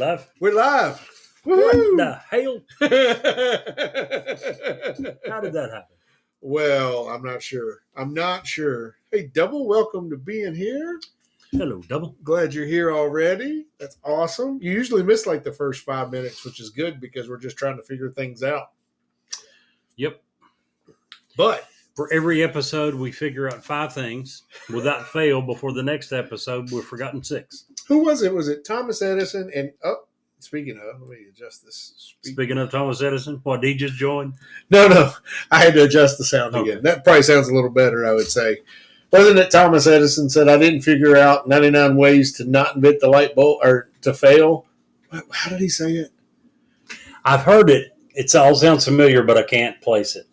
live? We're live. What Woo-hoo. the hell? How did that happen? Well, I'm not sure. Hey, Double, welcome to being here. Hello, Double. Glad you're here already. That's awesome. You usually miss like the first 5 minutes, which is good because we're just trying to figure things out. Yep. But for every episode, we figure out 5 things without fail. Before the next episode, we've forgotten 6. Who was it? Was it Thomas Edison? And speaking of, let me adjust this. Speaking of Thomas Edison, what, he just joined? No. I had to adjust the sound again. That probably sounds a little better, I would say. Wasn't it Thomas Edison said, I didn't figure out 99 ways to not invent the light bulb or to fail? How did he say it? I've heard it. It all sounds familiar, but I can't place it.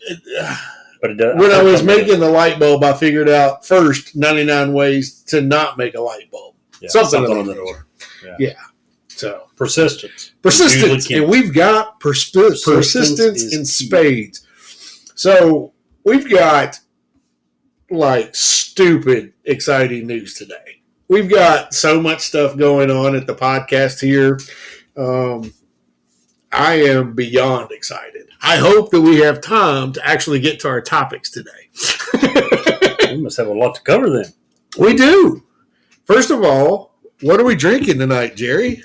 But it does. When I was making the light bulb, I figured out first 99 ways to not make a light bulb. Yeah, something on that order. Yeah. So persistence. And we've got persistence in spades. So we've got like stupid exciting news today. We've got so much stuff going on at the podcast here. I am beyond excited. I hope that we have time to actually get to our topics today. We must have a lot to cover then. We do. First of all, what are we drinking tonight, Jerry?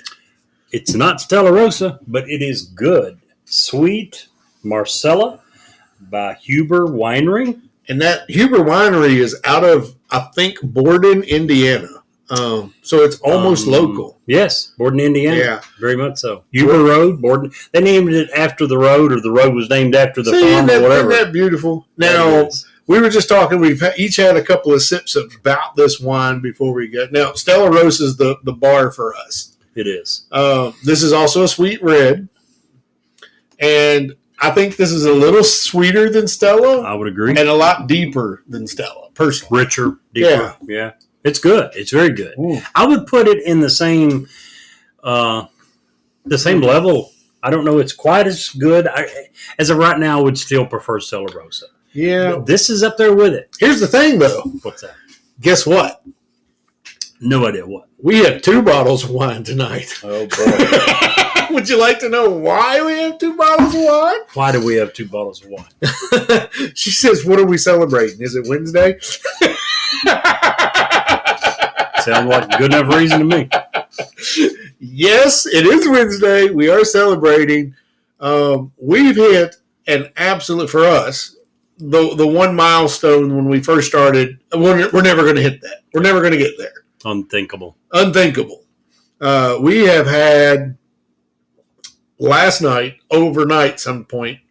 It's not Stella Rosa, but it is good. Sweet Marcella by Huber Winery. And that Huber Winery is out of, I think, Borden, Indiana. So it's almost local. Yes, Borden, Indiana. Yeah. Very much so. Huber Road, Borden. They named it after the road, or the road was named after the farm, or whatever. Isn't that beautiful? Now, we were just talking, we've each had a couple of sips about this wine before we get. Now, Stella Rosa is the bar for us. It is. This is also a sweet red. And I think this is a little sweeter than Stella. I would agree. And a lot deeper than Stella, personally. Richer, deeper. Yeah. It's good. It's very good. Ooh. I would put it in the same level. I don't know. It's quite as good. As of right now, I would still prefer Stella Rosa. Yeah. But this is up there with it. Here's the thing, though. What's that? Guess what? No idea what. We have 2 bottles of wine tonight. Oh, boy. Would you like to know why we have 2 bottles of wine? Why do we have 2 bottles of wine? She says, what are we celebrating? Is it Wednesday? Sounds like a good enough reason to me. Yes, it is Wednesday. We are celebrating. We've hit an absolute, for us, the one milestone when we first started. We're never going to hit that. We're never going to get there. Unthinkable. We have had last night, overnight, some point.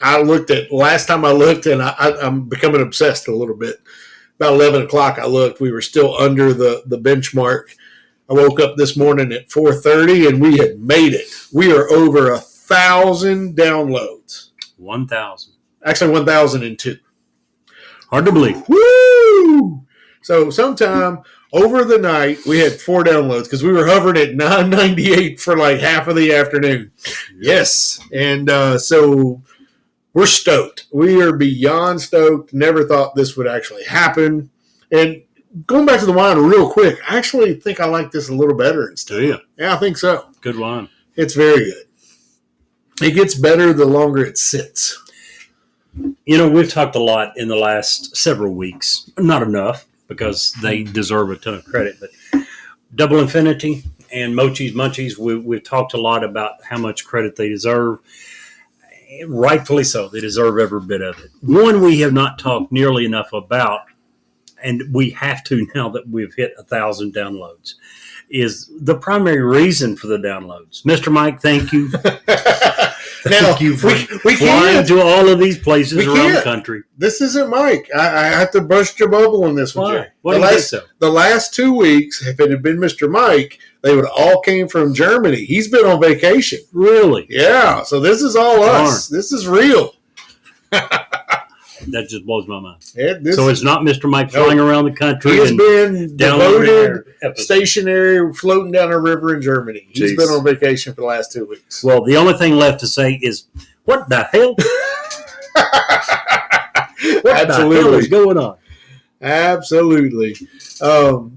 Last time I looked, and I'm becoming obsessed a little bit. About 11 o'clock I looked. We were still under the benchmark. I woke up this morning at 4:30, and we had made it. We are over 1,000 downloads. 1,000. Actually, 1,002. Hard to believe. Woo! So sometime over the night, we had 4 downloads because we were hovering at 998 for like half of the afternoon. Yes. And so we're stoked. We are beyond stoked. Never thought this would actually happen. And going back to the wine real quick, I actually think I like this a little better instead. Do you? Yeah, I think so. Good wine. It's very good. It gets better the longer it sits. You know, we've talked a lot in the last several weeks. Not enough, because they deserve a ton of credit. But Double Infinity and Mochi's Munchies, we've talked a lot about how much credit they deserve. Rightfully so. They deserve every bit of it. One we have not talked nearly enough about, and we have to now that we've hit 1,000 downloads, is the primary reason for the downloads. Mr. Mike, thank you. Thank you for flying to all of these places around the country. This isn't Mike. I have to burst your bubble on this one, Jay. What do you think so? The last 2 weeks, if it had been Mr. Mike, they would all came from Germany. He's been on vacation. Really? Yeah. So this is all us. This is real. That just blows my mind. So it's not Mr. Mike flying around the country. He has been devoted, stationary, floating down a river in Germany. He's been on vacation for the last 2 weeks. Well, the only thing left to say is, what the hell? What the hell is going on? Absolutely. You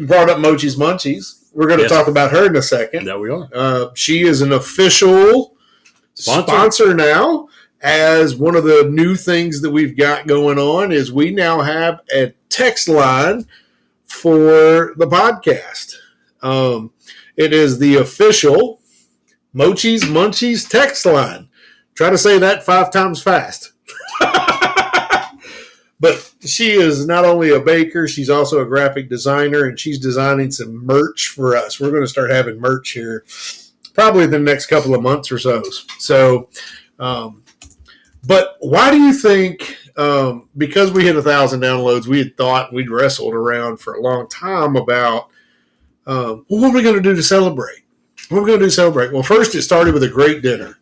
brought up Mochi's Munchies. We're going to talk about her in a second. There we are. She is an official sponsor now. As one of the new things that we've got going on is we now have a text line for the podcast. It is the official Mochi's Munchies text line. Try to say that 5 times fast. But she is not only a baker, she's also a graphic designer, and she's designing some merch for us. We're going to start having merch here probably in the next couple of months or so. So, but why do you think, because we hit 1,000 downloads, we had thought we'd wrestled around for a long time about, well, what are we going to do to celebrate? What are we going to do to celebrate? Well, first it started with a great dinner.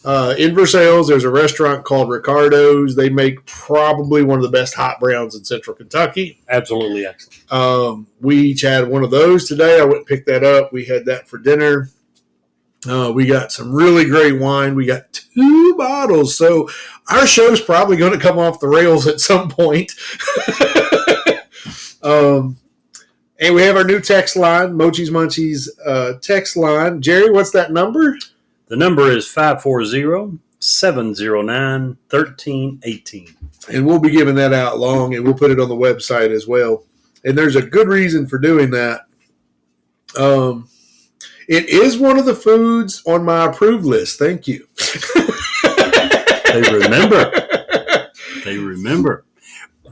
In Versailles, there's a restaurant called Ricardo's. They make probably one of the best hot browns in Central Kentucky. Absolutely excellent. We each had one of those today. I went and picked that up. We had that for dinner. We got some really great wine. We got 2 bottles. So our show's probably going to come off the rails at some point. And we have our new text line, Mochi's Munchies text line. Jerry, what's that number? The number is 540-709-1318. And we'll be giving that out long, and we'll put it on the website as well. And there's a good reason for doing that. It is one of the foods on my approved list. Thank you. They remember. They remember.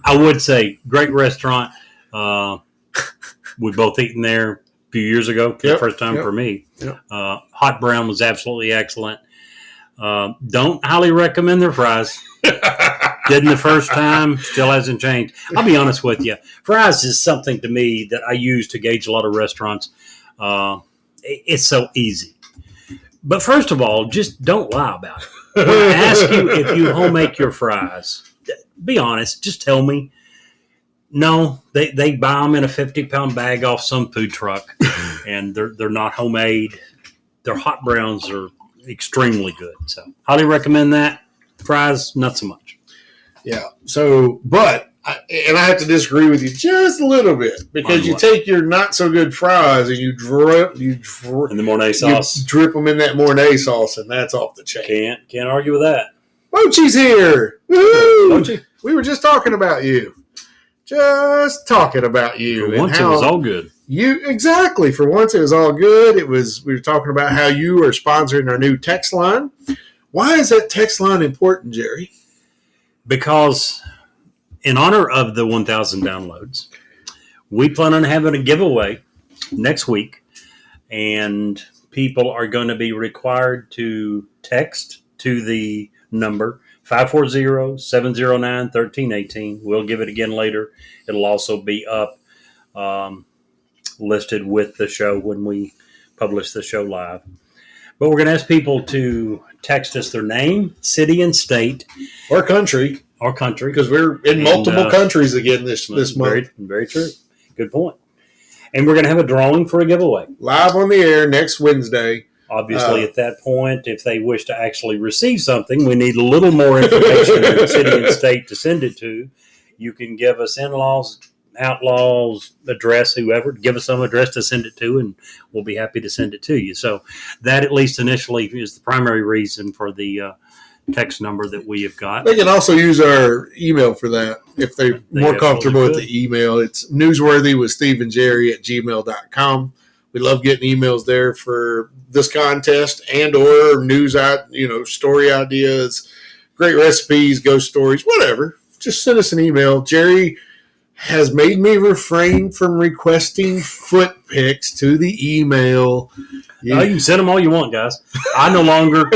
I would say great restaurant. We both eaten there a few years ago. The first time for me. Yep. Hot brown was absolutely excellent. Don't highly recommend their fries. Didn't the first time. Still hasn't changed. I'll be honest with you. Fries is something to me that I use to gauge a lot of restaurants. It's so easy. But first of all, just don't lie about it. When I ask you if you homemade your fries, be honest. Just tell me. No, they buy them in a 50-pound bag off some food truck, and they're not homemade. Their hot browns are extremely good. So highly recommend that. Fries, not so much. Yeah. So, but I have to disagree with you just a little bit because you take your not so good fries and you drip in the Mornay sauce. You drip them in that Mornay sauce, and that's off the chain. Can't argue with that. Mochi's here. Woo-hoo! Mochi. We were just talking about you. Just talking about you. For once, it was all good. Exactly. For once, it was all good. We were talking about how you are sponsoring our new text line. Why is that text line important, Jerry? Because in honor of the 1,000 downloads, we plan on having a giveaway next week, and people are going to be required to text to the number 540-709-1318. We'll give it again later. It'll also be up listed with the show when we publish the show live. But we're going to ask people to text us their name, city, and state. Or country. Because we're in multiple countries again this month. Very true. Good point. And we're going to have a drawing for a giveaway. Live on the air next Wednesday. Obviously, at that point, if they wish to actually receive something, we need a little more information in the city and state to send it to. You can give us in-laws, outlaws, address, whoever. Give us some address to send it to, and we'll be happy to send it to you. So that, at least initially, is the primary reason for the text number that we have got. They can also use our email for that if they're more comfortable with the email. It's newsworthywithsteveandjerry@gmail.com. We love getting emails there for this contest and or news, story ideas, great recipes, ghost stories, whatever. Just send us an email. Jerry has made me refrain from requesting foot pics to the email. You can send them all you want, guys. I no longer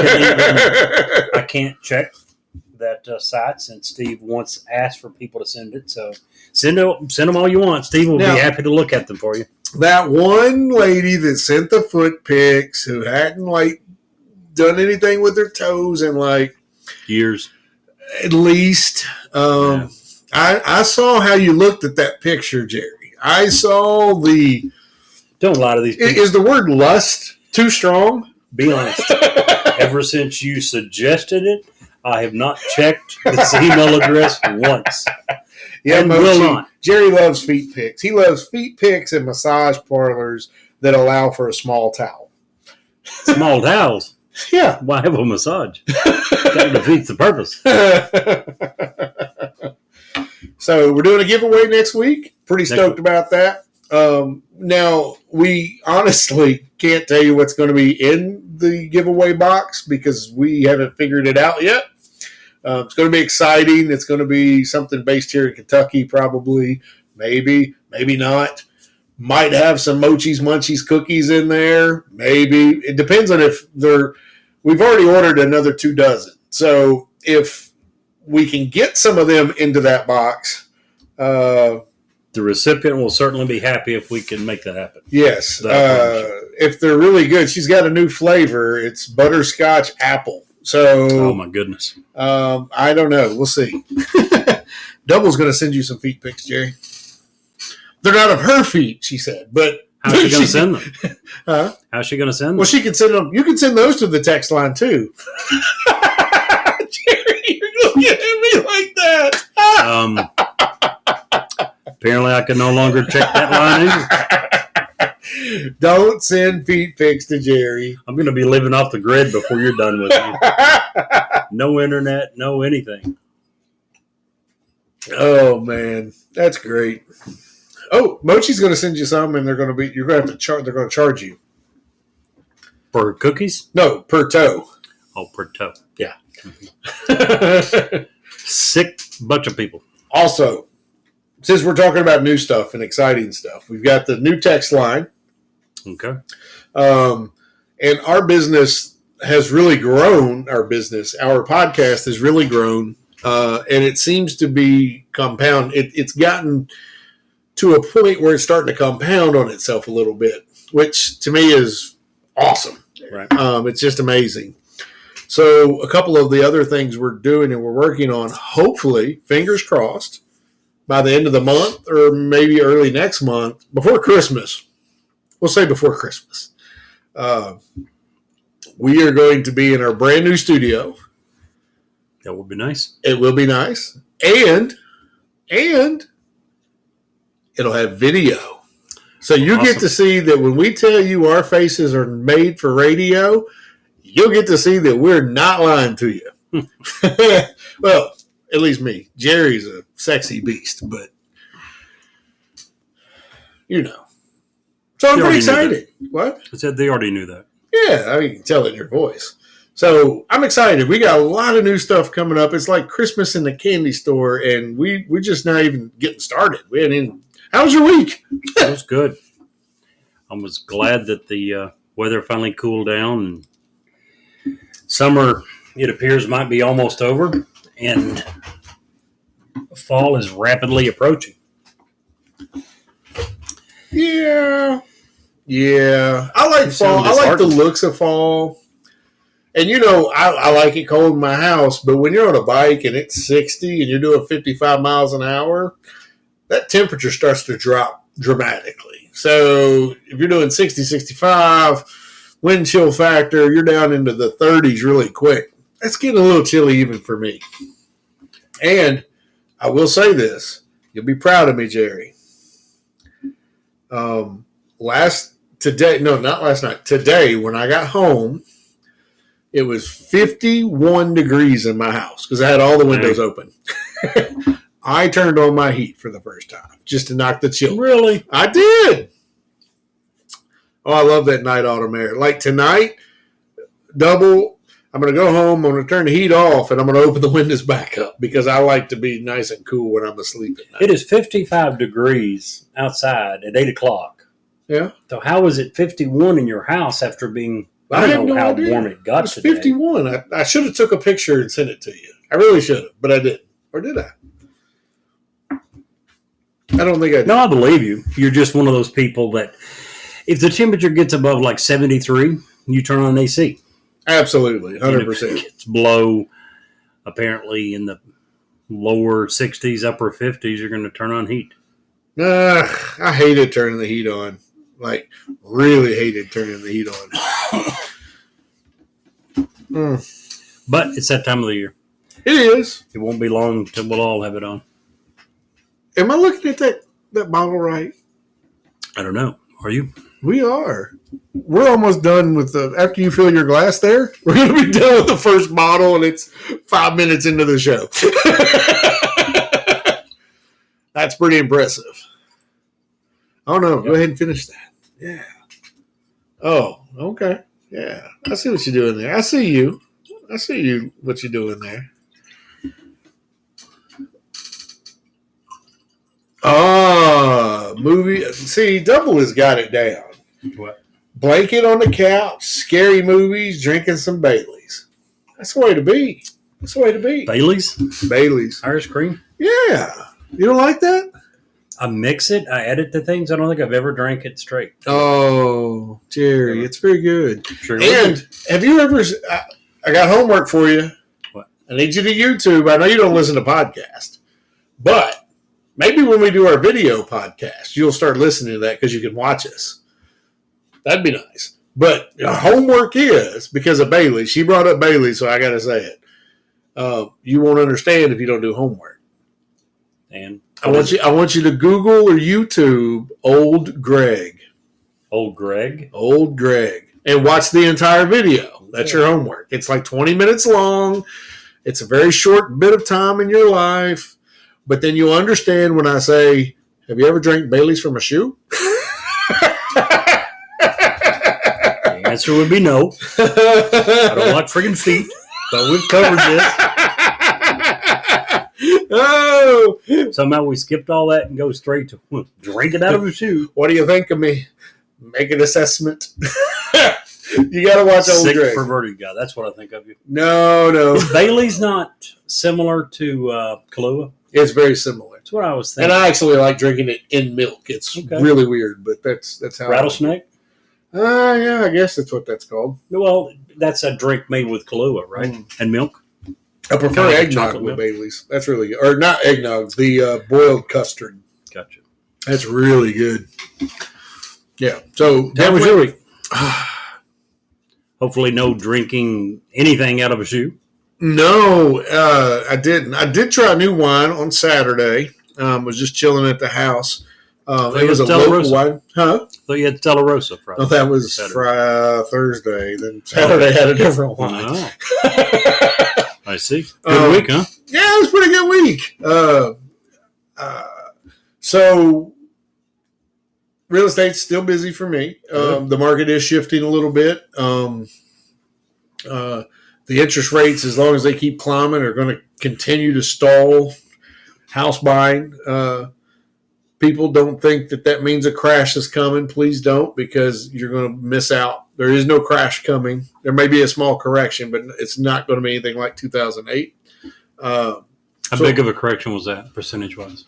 I can't check that site since Steve once asked for people to send it. So send them all you want. Steve will be happy to look at them for you. That one lady that sent the foot pics who hadn't done anything with her toes in years, at least. I saw how you looked at that picture, Jerry. I saw the. Don't lie to these people. Is the word lust too strong? Be honest. Ever since you suggested it, I have not checked this email address once. Yeah, Jerry loves feet pics. He loves feet pics in massage parlors that allow for a small towel. Small towels. Yeah. Why have a massage? That defeats the purpose. So we're doing a giveaway next week. Pretty stoked about that. Now, we honestly can't tell you what's going to be in the giveaway box because we haven't figured it out yet. It's going to be exciting. It's going to be something based here in Kentucky, probably. Maybe not. Might have some Mochi's Munchies cookies in there. Maybe. It depends on if they're... We've already ordered another 2 dozen. So if we can get some of them into that box... the recipient will certainly be happy if we can make that happen. Yes. If they're really good, she's got a new flavor. It's butterscotch apple. So, oh my goodness. I don't know. We'll see. Double's going to send you some feet pics, Jerry. They're not of her feet, she said. But how's she going to send them? Huh? How's she going to send them? Well, she can send them. You can send those to the text line too. Jerry, you're looking at me like that. Apparently, I can no longer check that line either. Don't send feet pics to Jerry. I'm going to be living off the grid before you're done with me. No internet, no anything. Oh man, that's great. Oh, Mochi's going to send you some, and you're going to have to charge. They're going to charge you For cookies? No, per toe. Oh, per toe. Yeah. Sick bunch of people. Also, since we're talking about new stuff and exciting stuff, we've got the new text line. Okay. And our business has really grown. Our podcast has really grown, and it seems to be compound. It's gotten to a point where it's starting to compound on itself a little bit, which to me is awesome. Right. It's just amazing. So a couple of the other things we're doing and we're working on, hopefully, fingers crossed, by the end of the month or maybe early next month, before Christmas. We'll say before Christmas. We are going to be in our brand new studio. That would be nice. It will be nice. And it'll have video. So you Awesome. get to see that when we tell you our faces are made for radio, you'll get to see that we're not lying to you. Well, at least me. Jerry's a sexy beast, but you know. So I'm pretty excited. What? I said they already knew that. Yeah, I mean, you can tell it in your voice. So I'm excited. We got a lot of new stuff coming up. It's like Christmas in the candy store, and we're just not even getting started. We hadn't even. How was your week? It was good. I was glad that the weather finally cooled down, and summer, it appears, might be almost over, and fall is rapidly approaching. Yeah. I like fall. I like the looks of fall. And, you know, I like it cold in my house, but when you're on a bike and it's 60 and you're doing 55 miles an hour, that temperature starts to drop dramatically. So if you're doing 60, 65, wind chill factor, you're down into the 30s really quick. That's getting a little chilly even for me. And I will say this. You'll be proud of me, Jerry. Today, when I got home, it was 51 degrees in my house because I had all the windows open. I turned on my heat for the first time just to knock the chill. Really? I did. Oh, I love that night autumn air. Like tonight, double, I'm going to go home, I'm going to turn the heat off, and I'm going to open the windows back up because I like to be nice and cool when I'm asleep at night. It is 55 degrees outside at 8 o'clock. Yeah. So how is it 51 in your house after being... I don't know how warm it got today. It was 51. I should have took a picture and sent it to you. I really should have, but I didn't. Or did I? I don't think I did. No, I believe you. You're just one of those people that if the temperature gets above like 73, you turn on AC. Absolutely, 100%. And if it gets below, apparently in the lower 60s, upper 50s, you're going to turn on heat. I hated turning the heat on. Like, really hated turning the heat on. But it's that time of the year. It is. It won't be long until we'll all have it on. Am I looking at that bottle right? I don't know. Are you? We are. We're almost done with the. After you fill your glass there, we're going to be done with the first bottle, and it's 5 minutes into the show. That's pretty impressive. Oh no! Go ahead and finish that. Yeah. Oh, okay. Yeah, I see what you're doing there. I see you. I see you. What you're doing there. Movie. See, Double has got it down. What? Blanket on the couch, scary movies, drinking some Baileys. That's the way to be. That's the way to be. Bailey's? Baileys. Irish cream? Yeah. You don't like that? I mix it. I add it to things. I don't think I've ever drank it straight. Oh, Jerry, it's very good. Sure. And have you ever? I got homework for you. What? I need you to YouTube. I know you don't listen to podcasts, but maybe when we do our video podcast, you'll start listening to that because you can watch us. That'd be nice. But homework is because of Bailey. She brought up Bailey, so I got to say it. You won't understand if you don't do homework. And I want you to Google or YouTube Old Greg. Old Greg? Old Greg. And watch the entire video. That's your homework. It's like 20 minutes long. It's a very short bit of time in your life. But then you'll understand when I say, have you ever drank Bailey's from a shoe? The answer would be no. I don't like friggin' feet. But we've covered this. Oh! Somehow we skipped all that and go straight to drink it out of a shoe. What do you think of me? Make an assessment. You got to watch Old Sick, Greg. perverted guy. That's what I think of you. No. Is Bailey's not similar to Kahlua? It's very similar. That's what I was thinking. And I actually like drinking it in milk. It's really weird, but that's how. Rattlesnake? Yeah, I guess that's what that's called. Well, that's a drink made with Kahlua, right? And milk? I prefer eggnog with Bailey's. That's really good. Or not eggnog, the boiled custard. Gotcha. That's really good. Yeah. So that was your week. Hopefully no drinking anything out of a shoe. No, I didn't. I did try new wine on Saturday. Was just chilling at the house. It was a local wine. Huh? So you had Stella Rosa Friday. No, that was Thursday. Then Saturday had a different wine. Oh. I see. Good week, huh? Yeah, it was a pretty good week. So real estate's still busy for me. The market is shifting a little bit. The interest rates, as long as they keep climbing, are going to continue to stall house buying. People don't think that means a crash is coming. Please don't, because you're going to miss out. There is no crash coming. There may be a small correction, but it's not going to be anything like 2008. How big of a correction was that, percentage-wise?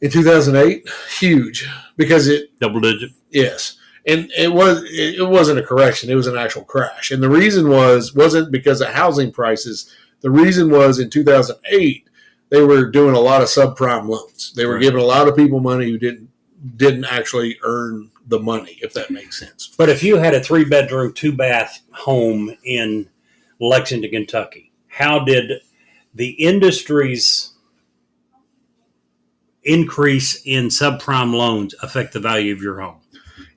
In 2008, huge, because it double digit. Yes, and it wasn't a correction; it was an actual crash. And the reason wasn't because of housing prices. The reason was in 2008 they were doing a lot of subprime loans. They were giving a lot of people money who didn't actually earn the money, if that makes sense. But if you had a 3-bedroom, 2-bath home in Lexington, Kentucky, how did the industry's increase in subprime loans affect the value of your home?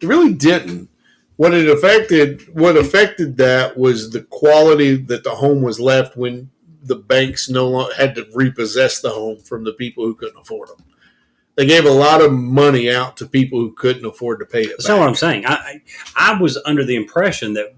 It really didn't. What affected that was the quality that the home was left when the banks no longer had to repossess the home from the people who couldn't afford them. They gave a lot of money out to people who couldn't afford to pay it back. That's not what I'm saying. I was under the impression that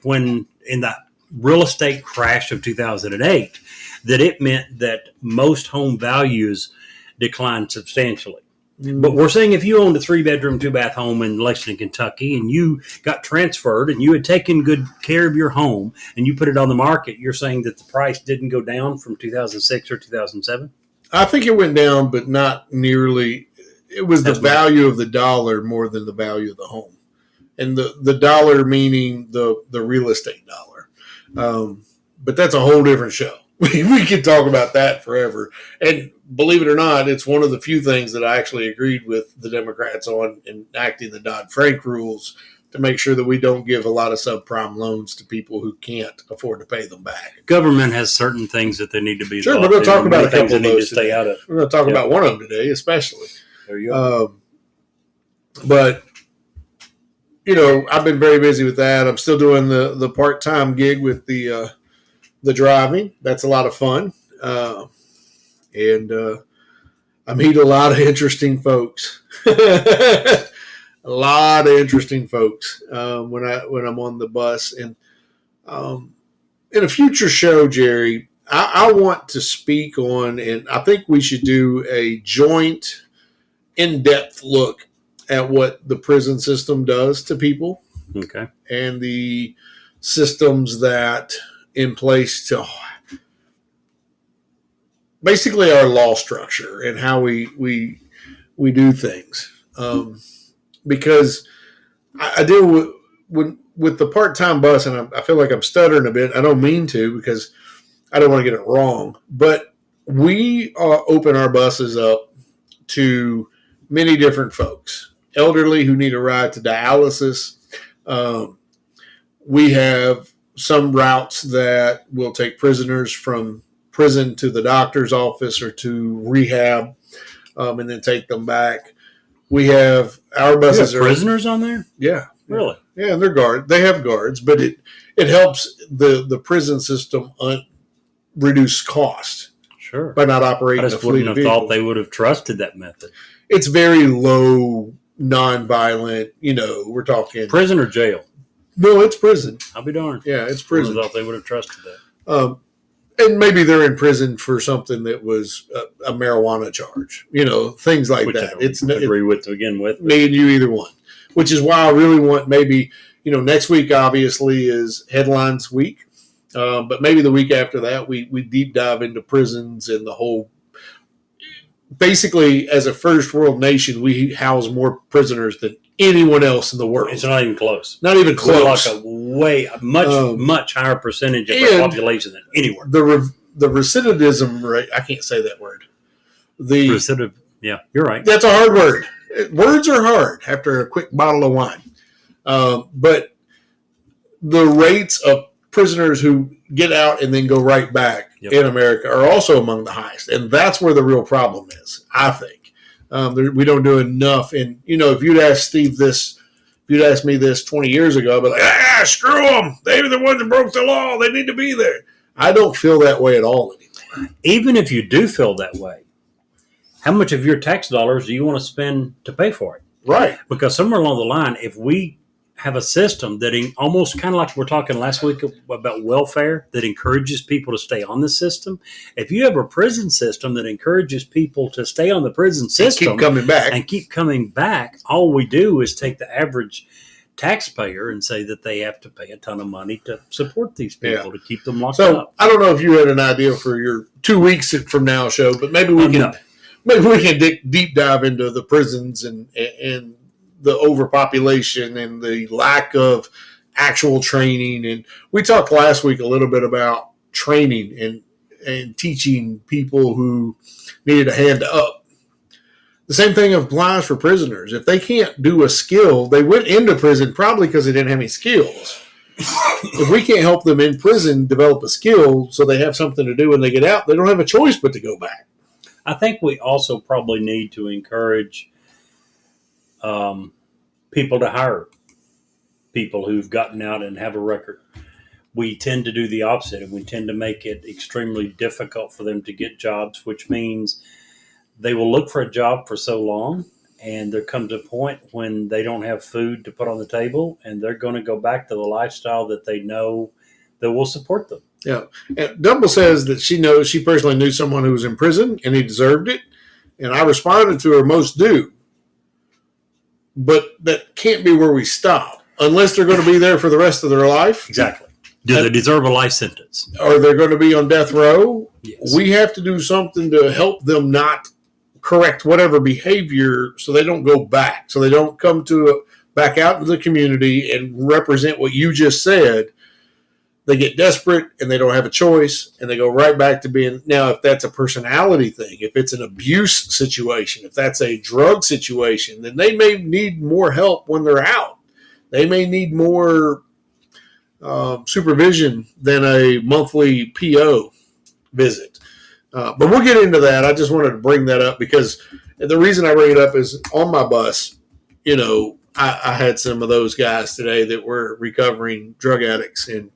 when in the real estate crash of 2008, that it meant that most home values declined substantially. But we're saying if you owned a 3-bedroom, 2-bath home in Lexington, Kentucky, and you got transferred and you had taken good care of your home and you put it on the market, you're saying that the price didn't go down from 2006 or 2007? I think it went down, but not nearly. It was the value of the dollar more than the value of the home. And the dollar meaning the real estate dollar. But that's a whole different show. We could talk about that forever. And believe it or not, it's one of the few things that I actually agreed with the Democrats on enacting the Dodd-Frank rules to make sure that we don't give a lot of subprime loans to people who can't afford to pay them back. Government has certain things that they need to be. Sure, we're going to talk about a couple that of need to those stay out of. We're going to talk about one of them today, especially. There you go. But I've been very busy with that. I'm still doing the part-time gig with the driving. That's a lot of fun. And I meet a lot of interesting folks. A lot of interesting folks when I'm on the bus. And in a future show, Jerry, I want to speak on, and I think we should do a joint, in-depth look at what the prison system does to people. Okay. And the systems that in place to basically our law structure and how we do things. Because I deal with the part-time bus, and I feel like I'm stuttering a bit. I don't mean to, because I don't want to get it wrong. But we open our buses up to many different folks. Elderly who need a ride to dialysis. We have some routes that will take prisoners from prison to the doctor's office or to rehab, and then take them back. We have our buses. You have prisoners on there? Yeah. Really? Yeah, and they're guard. They have guards, but it helps the prison system reduce cost. Sure. By not operating I a just fleet wouldn't of have vehicles. thought they would have trusted that method. It's very low, non-violent. We're talking Prison or jail? No, it's prison. I'll be darned. Yeah, it's I prison. thought they would have trusted that. And maybe they're in prison for something that was a marijuana charge. Things like Which that. I don't agree with to begin with. Me and you, either one. Which is why I really want maybe, next week obviously is headlines week. But maybe the week after that, we deep dive into prisons and the whole. Basically, as a first world nation, we house more prisoners than anyone else in the world. It's not even close. Not even close. We're like much higher percentage of our population than anywhere. The recidivism rate, I can't say that word. Yeah, you're right. That's a hard word. Words are hard after a quick bottle of wine. But the rates of prisoners who get out and then go right back in America are also among the highest. And that's where the real problem is, I think. We don't do enough. And, if you'd asked Steve this, if you'd asked me this 20 years ago, I'd be like, screw them. They were the ones that broke the law. They need to be there. I don't feel that way at all anymore. Even if you do feel that way, how much of your tax dollars do you want to spend to pay for it? Right. Because somewhere along the line, if we have a system that almost kind of like we're talking last week about welfare that encourages people to stay on the system. If you have a prison system that encourages people to stay on the prison system and keep coming back, all we do is take the average taxpayer and say that they have to pay a ton of money to support these people to keep them locked up. I don't know if you had an idea for your 2 weeks from now show, but maybe we can deep dive into the prisons and the overpopulation and the lack of actual training. And we talked last week a little bit about training and teaching people who needed a hand up. The same thing applies for prisoners. If they can't do a skill, they went into prison probably because they didn't have any skills. If we can't help them in prison develop a skill so they have something to do when they get out, they don't have a choice but to go back. I think we also probably need to encourage people to hire people who've gotten out and have a record. We tend to do the opposite, and we tend to make it extremely difficult for them to get jobs, which means they will look for a job for so long, and there comes a point when they don't have food to put on the table, and they're going to go back to the lifestyle that they know that will support them. Yeah. And Dumble says that she personally knew someone who was in prison, and he deserved it, and I responded to her, most do. But that can't be where we stop, unless they're going to be there for the rest of their life. Exactly. Do they deserve a life sentence? Or they're going to be on death row? Yes. We have to do something to help them not correct whatever behavior so they don't go back, so they don't come back out into the community and represent what you just said. They get desperate and they don't have a choice, and they go right back to being. Now, if that's a personality thing, if it's an abuse situation, if that's a drug situation, then they may need more help when they're out. They may need more supervision than a monthly PO visit. But we'll get into that. I just wanted to bring that up because the reason I bring it up is on my bus, I had some of those guys today that were recovering drug addicts, and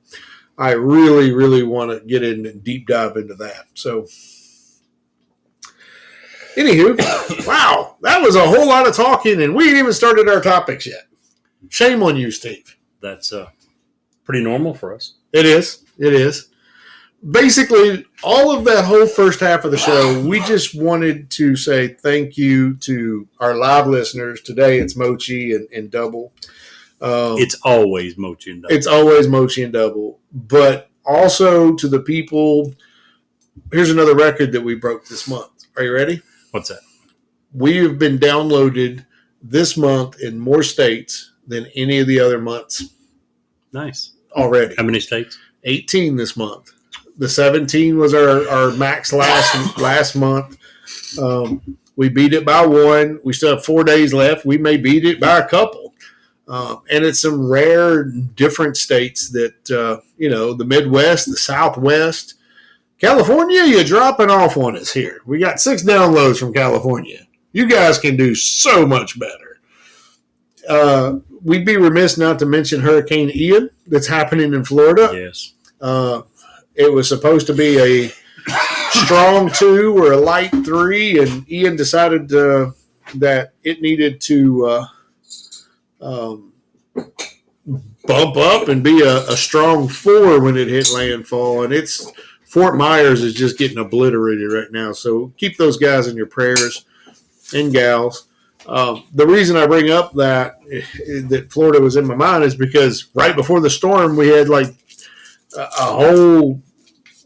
I really, really want to get in and deep dive into that. So, anywho, wow, that was a whole lot of talking, and we ain't even started our topics yet. Shame on you, Steve. That's pretty normal for us. It is. It is. Basically, all of that whole first half of the show, we just wanted to say thank you to our live listeners. Today, it's Mochi and Double. It's always Mochi and Double. It's always Mochi and Double. But also to the people, here's another record that we broke this month. Are you ready? What's that? We have been downloaded this month in more states than any of the other months. Nice. Already. How many states? 18 this month. The 17 was our max last month. We beat it by one. We still have 4 days left. We may beat it by a couple. And it's some rare, different states that, the Midwest, the Southwest. California, you're dropping off on us here. We got 6 downloads from California. You guys can do so much better. We'd be remiss not to mention Hurricane Ian that's happening in Florida. Yes. It was supposed to be a strong 2 or a light 3, and Ian decided that it needed to bump up and be a strong 4 when it hit landfall. And Fort Myers is just getting obliterated right now. So keep those guys in your prayers and gals. The reason I bring up that Florida was in my mind is because right before the storm, we had like a whole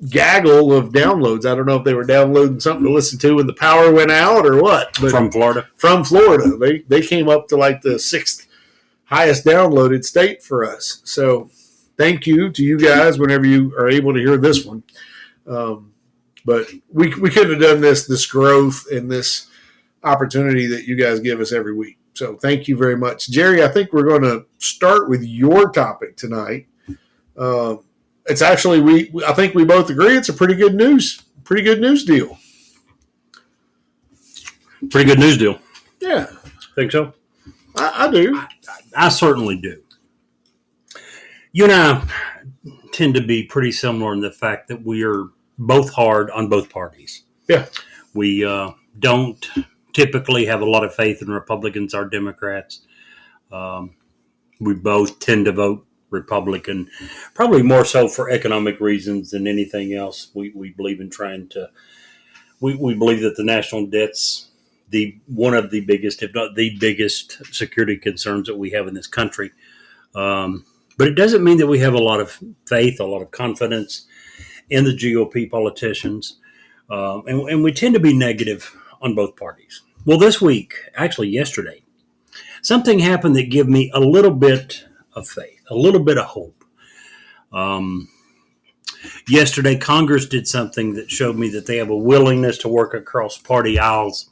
gaggle of downloads. I don't know if they were downloading something to listen to when the power went out or what. But from Florida? From Florida. They came up to like the 6th highest downloaded state for us. So thank you to you guys whenever you are able to hear this one. But we couldn't have done this growth and this opportunity that you guys give us every week. So thank you very much. Jerry, I think we're going to start with your topic tonight. It's actually, I think we both agree it's a pretty good news deal. Pretty good news deal. Yeah. Think so? I do. I certainly do. You and I tend to be pretty similar in the fact that we are both hard on both parties. Yeah. We don't typically have a lot of faith in Republicans or Democrats. We both tend to vote Republican, probably more so for economic reasons than anything else. We believe in trying to, we believe that the national debt's one of the biggest, if not the biggest, security concerns that we have in this country. But it doesn't mean that we have a lot of faith, a lot of confidence in the GOP politicians. And we tend to be negative on both parties. Well, this week, actually yesterday, something happened that gave me a little bit of faith, a little bit of hope. Yesterday, Congress did something that showed me that they have a willingness to work across party aisles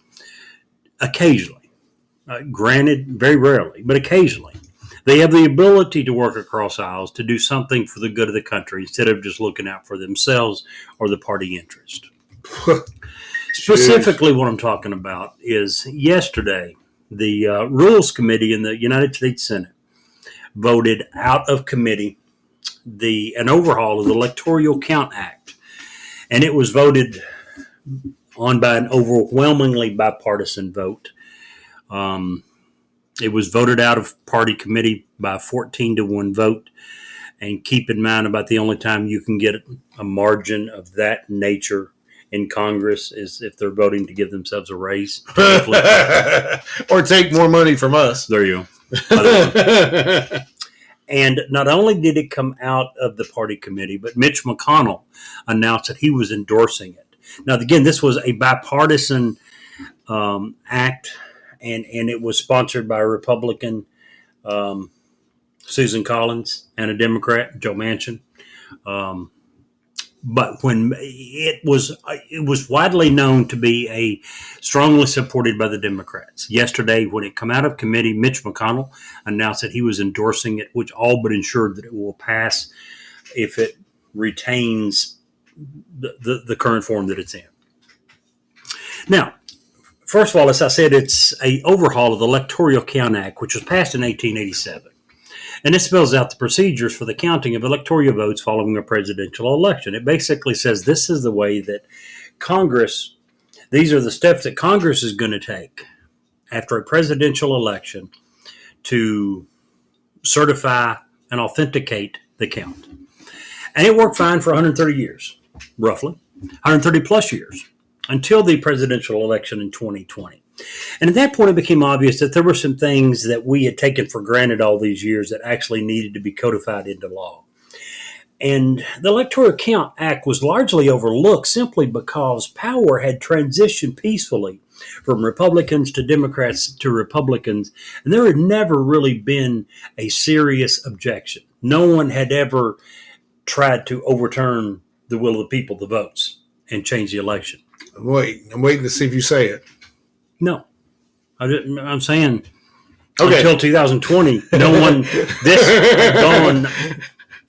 occasionally. Granted, very rarely, but occasionally. They have the ability to work across aisles to do something for the good of the country instead of just looking out for themselves or the party interest. Specifically, what I'm talking about is yesterday, the Rules Committee in the United States Senate voted out of committee an overhaul of the Electoral Count Act. And it was voted on by an overwhelmingly bipartisan vote. It was voted out of party committee by a 14-1 vote. And keep in mind about the only time you can get a margin of that nature in Congress is if they're voting to give themselves a raise. Or take more money from us. There you go. And not only did it come out of the party committee, but Mitch McConnell announced that he was endorsing it. Now, again, this was a bipartisan act, and it was sponsored by a Republican, Susan Collins, and a Democrat, Joe Manchin. But when it was widely known to be strongly supported by the Democrats. Yesterday, when it came out of committee, Mitch McConnell announced that he was endorsing it, which all but ensured that it will pass if it retains the current form that it's in. Now, First of all, as I said, it's a overhaul of the Electoral Count Act, which was passed in 1887. And it spells out the procedures for the counting of electoral votes following a presidential election. It basically says this is the way that Congress, these are the steps that Congress is going to take after a presidential election to certify and authenticate the count. And it worked fine for 130 years, roughly, 130 plus years, until the presidential election in 2020. And at that point, it became obvious that there were some things that we had taken for granted all these years that actually needed to be codified into law. And the Electoral Count Act was largely overlooked simply because power had transitioned peacefully from Republicans to Democrats to Republicans, and there had never really been a serious objection. No one had ever tried to overturn the will of the people, the votes, and change the election. I'm waiting to see if you say it. No. I'm saying Okay. until 2020, no one, this had gone.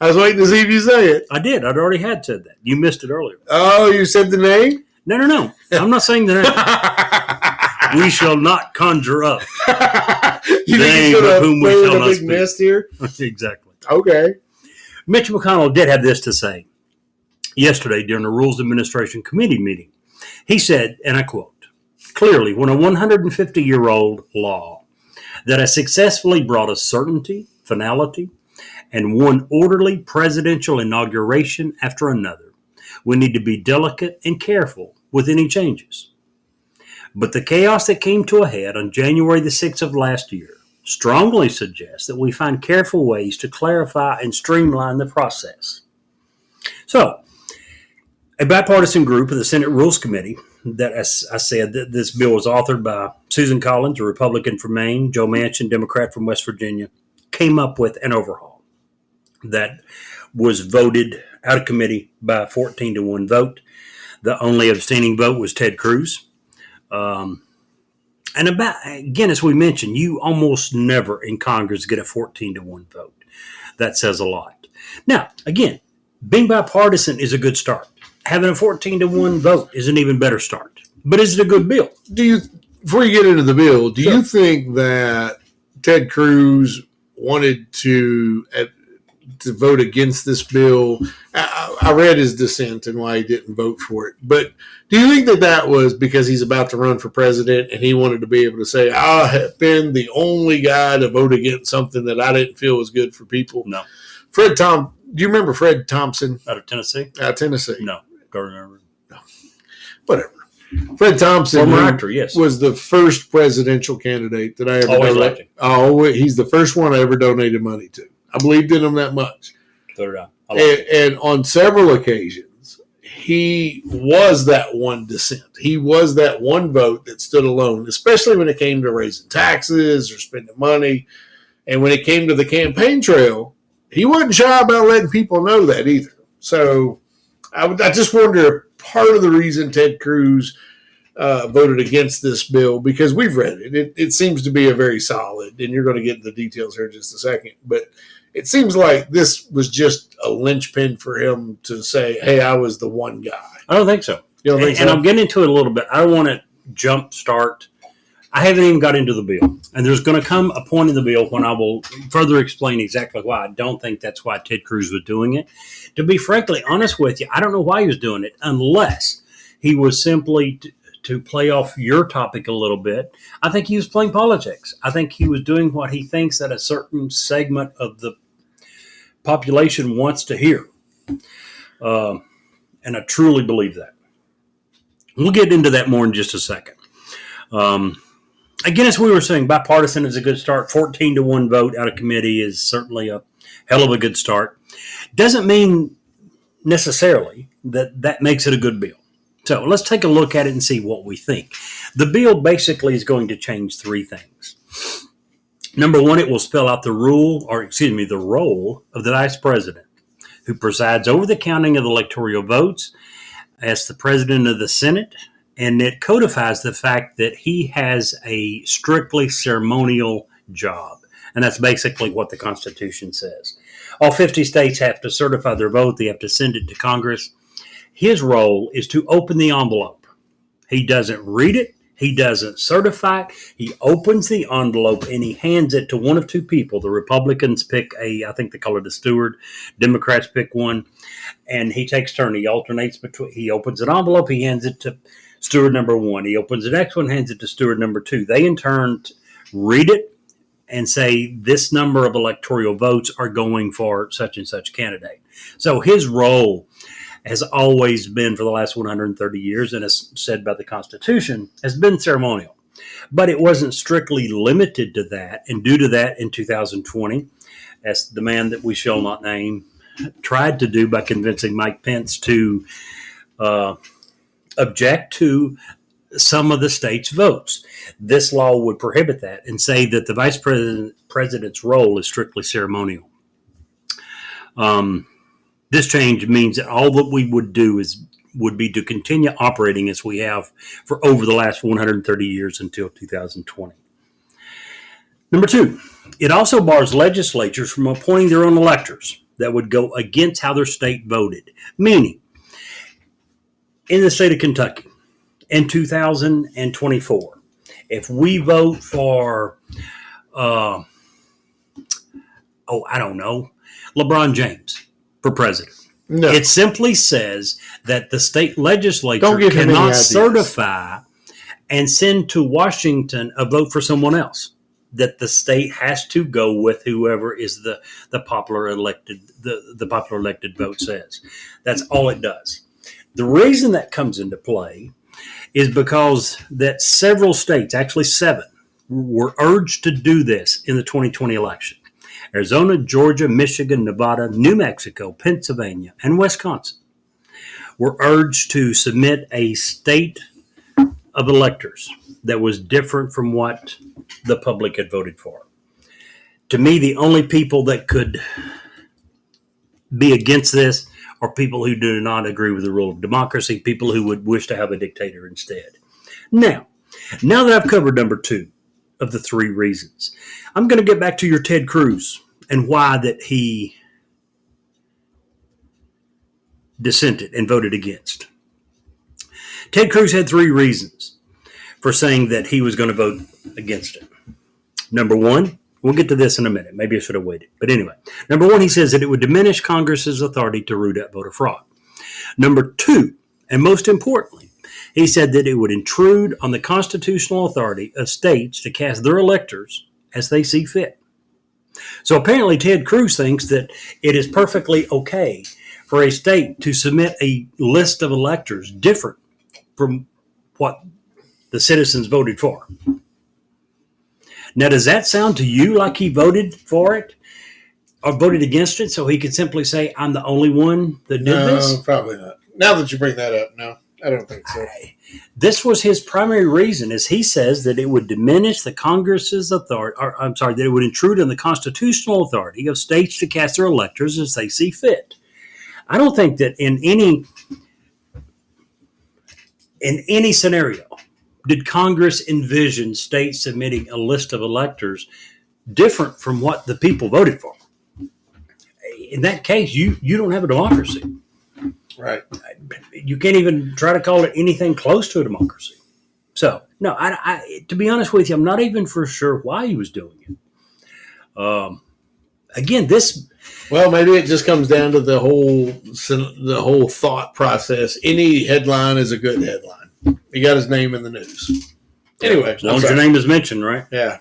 I was waiting to see if you say it. I did. I'd already had said that. You missed it earlier. Oh, you said the name? No. I'm not saying the name. We shall not conjure up You the think name he's of whom we going shall to not big speak. nest here? Exactly. Okay. Mitch McConnell did have this to say yesterday during the Rules Administration Committee meeting. He said, and I quote, "Clearly, when a 150-year-old law that has successfully brought us certainty, finality, and one orderly presidential inauguration after another, we need to be delicate and careful with any changes. But the chaos that came to a head on January the 6th of last year strongly suggests that we find careful ways to clarify and streamline the process." So, a bipartisan group of the Senate Rules Committee, that, as I said, that this bill was authored by Susan Collins, a Republican from Maine, Joe Manchin, Democrat from West Virginia, came up with an overhaul that was voted out of committee by a 14-1 vote. The only abstaining vote was Ted Cruz. And again, as we mentioned, you almost never in Congress get a 14-1 vote. That says a lot. Now, again, being bipartisan is a good start. Having a 14-1 vote is an even better start. But is it a good bill? Before you get into the bill, do Sure. you think that Ted Cruz wanted to vote against this bill? I read his dissent and why he didn't vote for it. But do you think that was because he's about to run for president and he wanted to be able to say, I have been the only guy to vote against something that I didn't feel was good for people? No. Do you remember Fred Thompson? Out of Tennessee? Out of Tennessee. No. Don't remember. No. Whatever. Fred Thompson Former actor, yes. was the first presidential candidate that I ever Always donated. liked him. Oh, he's the first one I ever donated money to. I believed in him that much. So did I. I like it. And on several occasions, he was that one dissent. He was that one vote that stood alone, especially when it came to raising taxes or spending money. And when it came to the campaign trail, he wasn't shy about letting people know that either. So I just wonder if part of the reason Ted Cruz voted against this bill, because we've read it. It seems to be a very solid, and you're going to get into the details here in just a second, but it seems like this was just a linchpin for him to say, hey, I was the one guy. I don't think so. You don't think so? And I'll get into it a little bit. I don't want to jump start. I haven't even got into the bill. And there's going to come a point in the bill when I will further explain exactly why I don't think that's why Ted Cruz was doing it. To be frankly honest with you, I don't know why he was doing it unless he was simply to play off your topic a little bit. I think he was playing politics. I think he was doing what he thinks that a certain segment of the population wants to hear. And I truly believe that. We'll get into that more in just a second. Again, as we were saying, bipartisan is a good start. 14-1 vote out of committee is certainly a hell of a good start. Doesn't mean necessarily that makes it a good bill. So let's take a look at it and see what we think. The bill basically is going to change three things. Number one, it will spell out the role of the vice president, who presides over the counting of the electoral votes as the president of the Senate, and it codifies the fact that he has a strictly ceremonial job. And that's basically what the Constitution says. All 50 states have to certify their vote. They have to send it to Congress. His role is to open the envelope. He doesn't read it. He doesn't certify it. He opens the envelope and he hands it to one of two people. The Republicans pick I think they call it a steward. Democrats pick one. And he takes turn. He alternates between, he opens an envelope, he hands it to steward number one. He opens the next one, hands it to steward number two. They in turn read it and say this number of electoral votes are going for such and such candidate. So his role has always been, for the last 130 years, and as said by the Constitution, has been ceremonial. But it wasn't strictly limited to that. And due to that, in 2020, as the man that we shall not name tried to do by convincing Mike Pence to object to some of the state's votes, this law would prohibit that and say that the vice president's role is strictly ceremonial. This change means that all that we would do would be to continue operating as we have for over the last 130 years until 2020. Number two, it also bars legislatures from appointing their own electors that would go against how their state voted. Meaning, in the state of Kentucky, in 2024, if we vote for, I don't know, LeBron James for president, No. it simply says that the state legislature Don't give him any cannot ideas. certify and send to Washington a vote for someone else. That the state has to go with whoever is the popular elected, the popular elected vote says. That's all it does. The reason that comes into play is because that several states, actually 7, were urged to do this in the 2020 election. Arizona, Georgia, Michigan, Nevada, New Mexico, Pennsylvania, and Wisconsin were urged to submit a state of electors that was different from what the public had voted for. To me, the only people that could be against this are people who do not agree with the rule of democracy, people who would wish to have a dictator instead. Now that I've covered number 2 of the 3 reasons, I'm going to get back to your Ted Cruz and why that he dissented and voted against. Ted Cruz had 3 reasons for saying that he was going to vote against it. Number 1, we'll get to this in a minute. Maybe I should have waited. But anyway, number 1, he says that it would diminish Congress's authority to root out voter fraud. Number 2, and most importantly, he said that it would intrude on the constitutional authority of states to cast their electors as they see fit. So apparently Ted Cruz thinks that it is perfectly okay for a state to submit a list of electors different from what the citizens voted for. Now, does that sound to you like he voted for it or voted against it so he could simply say, I'm the only one that did this? No, probably not. Now that you bring that up, no, I don't think so. This was his primary reason, as he says that it would diminish the Congress's authority, that it would intrude on the constitutional authority of states to cast their electors as they see fit. I don't think that in any scenario did Congress envision states submitting a list of electors different from what the people voted for. In that case, you don't have a democracy. Right. You can't even try to call it anything close to a democracy. So, no, I to be honest with you, I'm not even for sure why he was doing it. Again, this... Well, maybe it just comes down to the whole thought process. Any headline is a good headline. He got his name in the news. Anyway. As long as your name is mentioned, right? Yeah.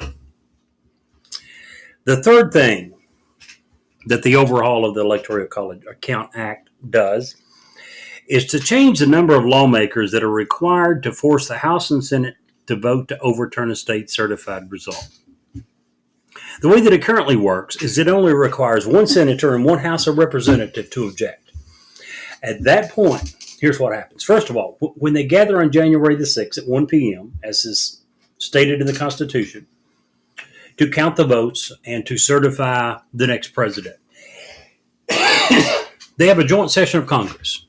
The third thing that the overhaul of the Electoral College Account Act does is to change the number of lawmakers that are required to force the House and Senate to vote to overturn a state certified result. The way that it currently works is it only requires 1 senator and 1 House of Representatives to object. At that point, here's what happens. First of all, when they gather on January the 6th at 1 p.m., as is stated in the Constitution, to count the votes and to certify the next president, they have a joint session of Congress.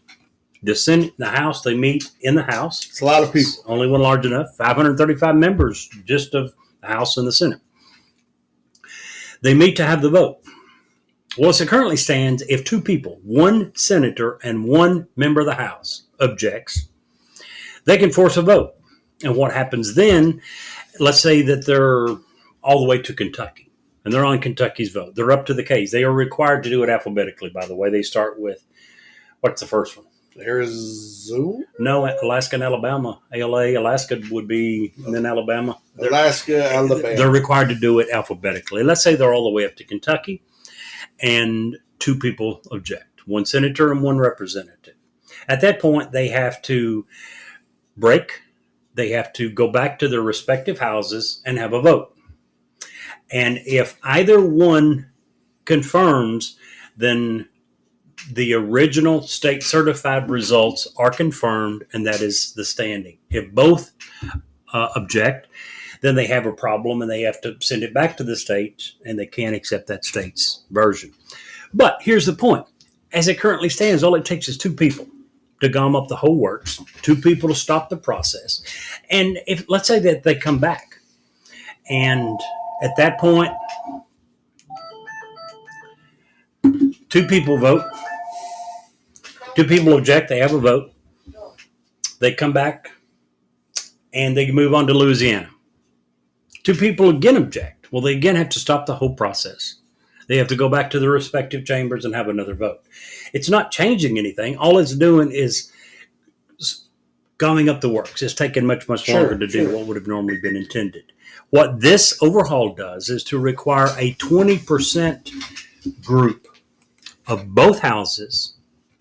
The Senate and the House, they meet in the House. It's a lot of people. It's only one large enough, 535 members just of the House and the Senate. They meet to have the vote. Well, as it currently stands, if 2 people, 1 senator and 1 member of the House, objects, they can force a vote. And what happens then, let's say that they're all the way to Kentucky and they're on Kentucky's vote. They're up to the case. They are required to do it alphabetically, by the way. They start with, what's the first one? Arizona? No, Alaska and Alabama. ALA, Alaska would be, and then Alabama. Alaska, Alabama. They're required to do it alphabetically. Let's say they're all the way up to Kentucky and two people object, one senator and one representative. At that point, they have to break. They have to go back to their respective houses and have a vote. And if either one confirms, then the original state certified results are confirmed, and that is the standing. If both object, then they have a problem and they have to send it back to the state, and they can't accept that state's version. But here's the point. As it currently stands, all it takes is two people to gum up the whole works, two people to stop the process. And if, let's say that they come back, and at that point, two people vote, two people object, they have a vote, they come back, and they move on to Louisiana. Two people again object. Well, they again have to stop the whole process. They have to go back to their respective chambers and have another vote. It's not changing anything. All it's doing is gumming up the works. It's taking much longer to do what would have normally been intended. What this overhaul does is to require a 20% group of both houses,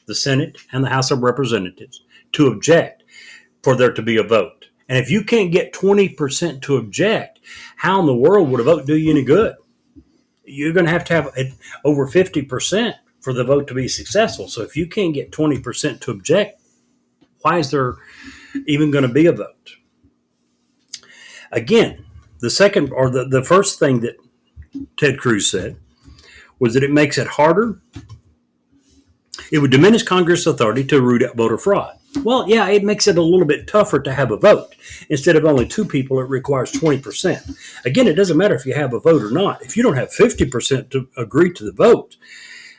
the Senate and the House of Representatives, to object for there to be a vote. And if you can't get 20% to object, how in the world would a vote do you any good? You're going to have it over 50% for the vote to be successful. So if you can't get 20% to object, why is there even going to be a vote? Again, the second or the first thing that Ted Cruz said was that it makes it harder. It would diminish Congress' authority to root out voter fraud. Well, yeah, it makes it a little bit tougher to have a vote. Instead of only two people, it requires 20%. Again, it doesn't matter if you have a vote or not. If you don't have 50% to agree to the vote,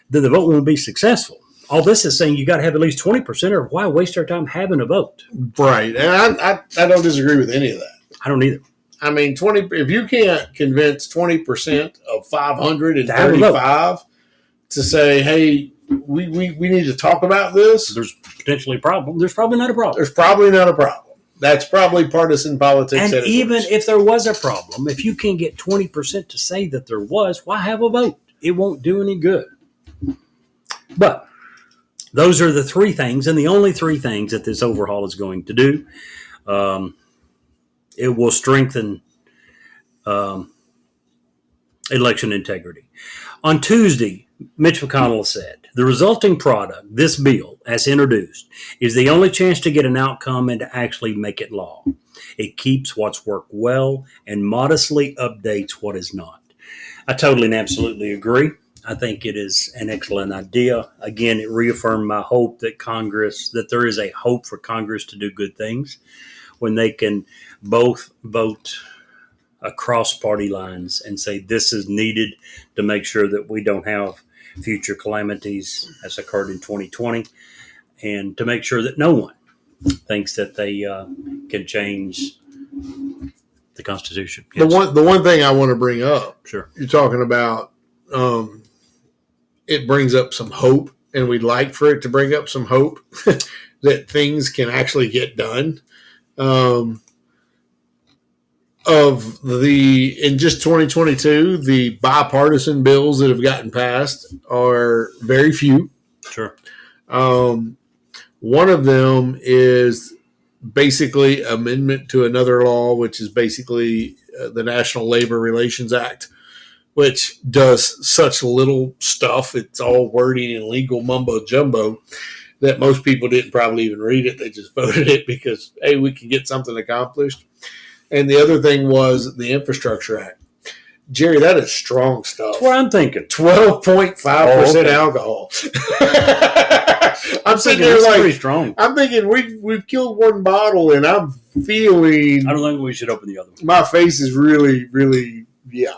then the vote won't be successful. All this is saying you got to have at least 20%, or why waste our time having a vote? Right. And I don't disagree with any of that. I don't either. I mean, if you can't convince 20% of 535 to say, hey, we need to talk about this. There's potentially a problem. There's probably not a problem. There's probably not a problem. That's probably partisan politics. And even if there was a problem, if you can get 20% to say that there was, why have a vote? It won't do any good. But those are the three things, and the only three things that this overhaul is going to do. It will strengthen election integrity. On Tuesday, Mitch McConnell said, the resulting product, this bill, as introduced, is the only chance to get an outcome and to actually make it law. It keeps what's worked well and modestly updates what is not. I totally and absolutely agree. I think it is an excellent idea. Again, it reaffirmed my hope that there is a hope for Congress to do good things when they can both vote across party lines and say this is needed to make sure that we don't have future calamities as occurred in 2020, and to make sure that no one thinks that they can change the Constitution. Yes. The one thing I want to bring up, sure, you're talking about, it brings up some hope, and we'd like for it to bring up some hope that things can actually get done. In just 2022, the bipartisan bills that have gotten passed are very few. Sure. One of them is basically amendment to another law, which is basically the National Labor Relations Act, which does such little stuff. It's all wording and legal mumbo jumbo that most people didn't probably even read it. They just voted it because, hey, we can get something accomplished. And the other thing was the Infrastructure Act. Jerry, that is strong stuff. That's what I'm thinking. 12.5% alcohol. I'm sitting there like, pretty strong. I'm thinking we've killed one bottle, and I'm feeling. I don't think we should open the other one. My face is really, really, yeah.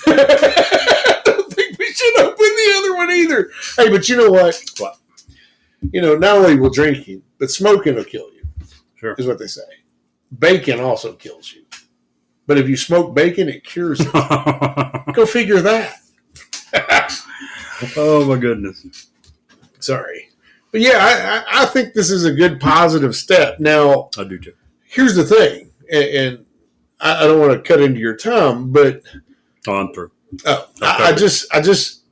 I don't think we should open the other one either. Hey, but you know what? What? Not only will drinking, but smoking will kill you. Sure. Is what they say. bacon also kills you. But if you smoke bacon, it cures it. Go figure that. Oh, my goodness. Sorry. But yeah, I think this is a good positive step. Now, I do too. Here's the thing, and I don't want to cut into your time, but I'm through. I just,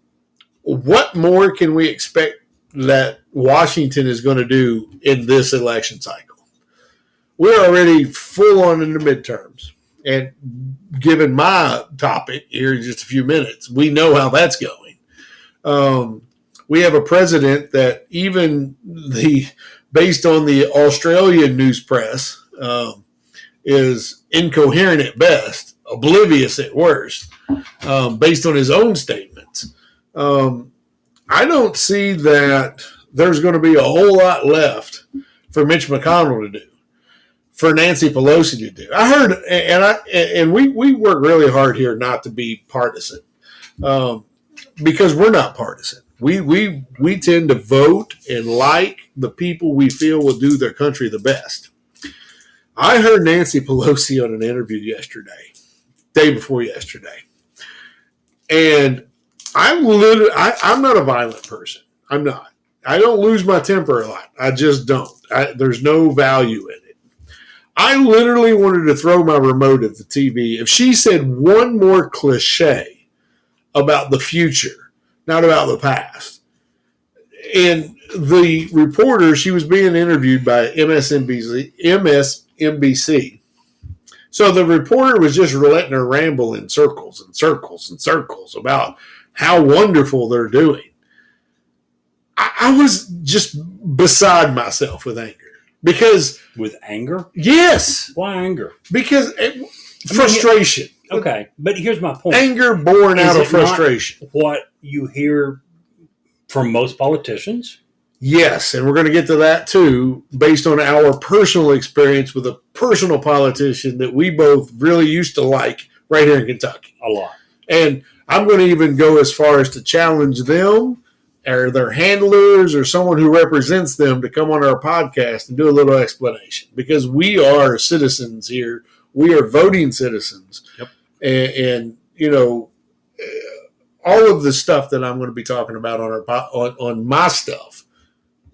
what more can we expect that Washington is going to do in this election cycle? We're already full on in the midterms. And given my topic here in just a few minutes, we know how that's going. We have a president that even based on the Australian news press, is incoherent at best, oblivious at worst, based on his own statements. I don't see that there's going to be a whole lot left for Mitch McConnell to do, for Nancy Pelosi to do. I heard, and we work really hard here not to be partisan, because we're not partisan. We tend to vote and like the people we feel will do their country the best. I heard Nancy Pelosi on an interview day before yesterday, and I'm not a violent person. I'm not. I don't lose my temper a lot. I just don't. There's no value in it. I literally wanted to throw my remote at the TV if she said one more cliche about the future, not about the past. And the reporter, she was being interviewed by MSNBC. So the reporter was just letting her ramble in circles and circles and circles about how wonderful they're doing. I was just beside myself with anger. Because... With anger? Yes. Why anger? Because frustration. Okay, but here's my point. Anger born out of frustration. What you hear from most politicians? Yes, and we're going to get to that too, based on our personal experience with a personal politician that we both really used to like right here in Kentucky. A lot. And I'm going to even go as far as to challenge them or their handlers or someone who represents them to come on our podcast and do a little explanation, because we are citizens here. We are voting citizens. Yep. And you know, all of the stuff that I'm going to be talking about on my stuff,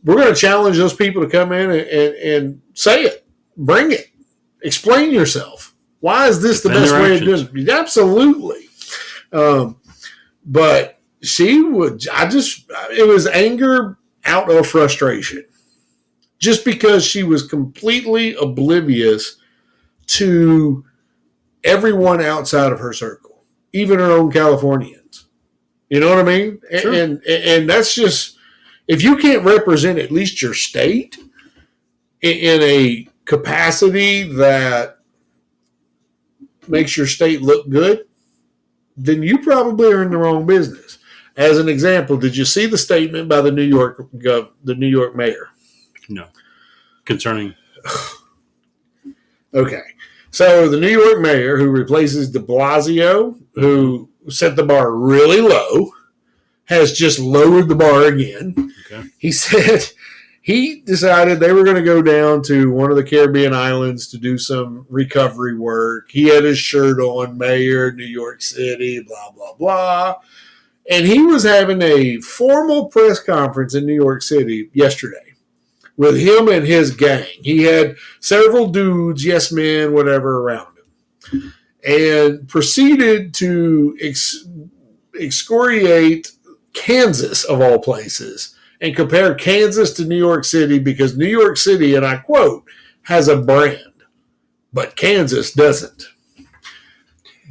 we're going to challenge those people to come in and say it, bring it, explain yourself. Why is this the best way of doing it? Absolutely. But it was anger out of frustration, just because she was completely oblivious to everyone outside of her circle, even her own Californians. You know what I mean? Sure. And that's just, if you can't represent at least your state in a capacity that makes your state look good, then you probably are in the wrong business. As an example, did you see the statement by the New York mayor? No. Concerning? Okay. So the New York mayor, who replaces de Blasio, who set the bar really low, has just lowered the bar again. Okay. He said he decided they were going to go down to one of the Caribbean islands to do some recovery work. He had his shirt on, Mayor, New York City, blah, blah, blah. And he was having a formal press conference in New York City yesterday with him and his gang. He had several dudes, yes men, whatever, around him, and proceeded to excoriate Kansas, of all places, and compare Kansas to New York City, because New York City, and I quote, has a brand, but Kansas doesn't.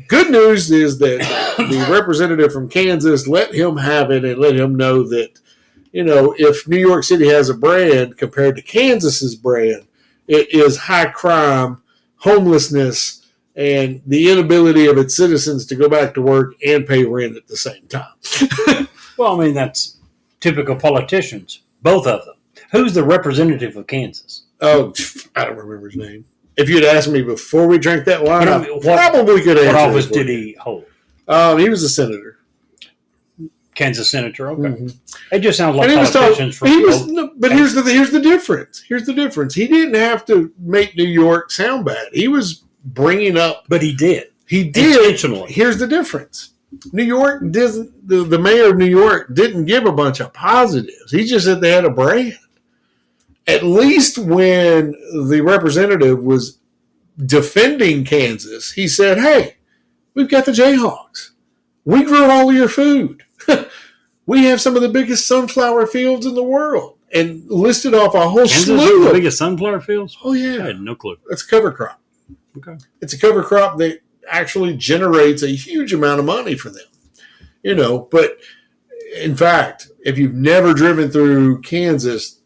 Good news is that the representative from Kansas let him have it and let him know that, you know, if New York City has a brand compared to Kansas's brand, it is high crime, homelessness, and the inability of its citizens to go back to work and pay rent at the same time. Well, I mean, that's typical politicians, both of them. Who's the representative of Kansas? Oh, I don't remember his name. If you'd asked me before we drank that wine, I probably could answer. What office did he hold? He was a senator. Kansas senator. Okay, Mm-hmm. it just sounds like And he was politicians talking, from. but here's the difference. Here's the difference. He didn't have to make New York sound bad. He was bringing up. But he did. He did. Intentionally. Here's the difference. New York doesn't. The mayor of New York didn't give a bunch of positives. He just said they had a brand. At least when the representative was defending Kansas, he said, "Hey, we've got the Jayhawks. We grow all of your food. We have some of the biggest sunflower fields in the world," and listed off a whole Kansas slew the of biggest sunflower fields. Oh yeah, I had no clue. it's a cover crop. Okay, It's a cover crop that actually generates a huge amount of money for them. But in fact, if you've never driven through Kansas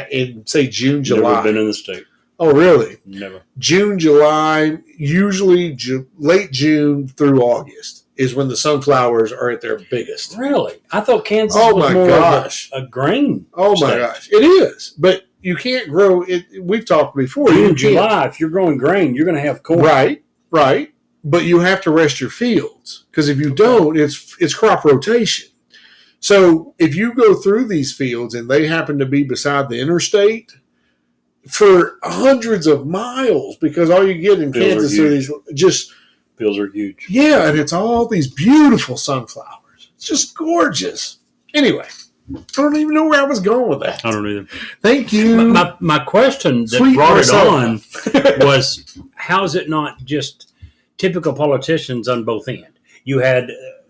in say June, July, never been in the state. Oh, really? Never. June, July, usually late June through August is when the sunflowers are at their biggest. Really? I thought Kansas Oh was my more gosh. of a grain. Oh my state. gosh, it is. But you can't grow it. We've talked before. June, July, if you're growing grain, you're going to have corn. Right. But you have to rest your fields because if you don't, it's crop rotation. So if you go through these fields and they happen to be beside the interstate for hundreds of miles, because all you get in Fields Kansas are are these just Fields are huge. yeah, and it's all these beautiful sunflowers. It's just gorgeous. Anyway, I don't even know where I was going with that. I don't either. Thank you. My question that Sweet brought it Marcella. on was, how is it not just typical politicians on both ends? You had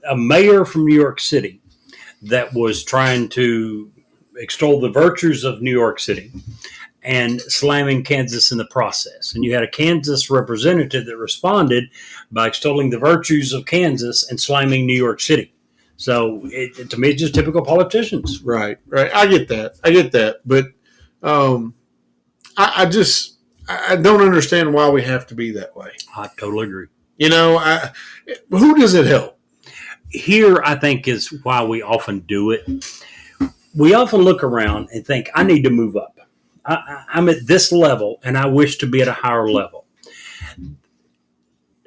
a mayor from New York City that was trying to extol the virtues of New York City and slamming Kansas in the process. And you had a Kansas representative that responded by extolling the virtues of Kansas and slamming New York City. So to me, it's just typical politicians. Right. I get that. But I don't understand why we have to be that way. I totally agree. Who does it help? Here, I think, is why we often do it. We often look around and think, I need to move up. I'm at this level, and I wish to be at a higher level.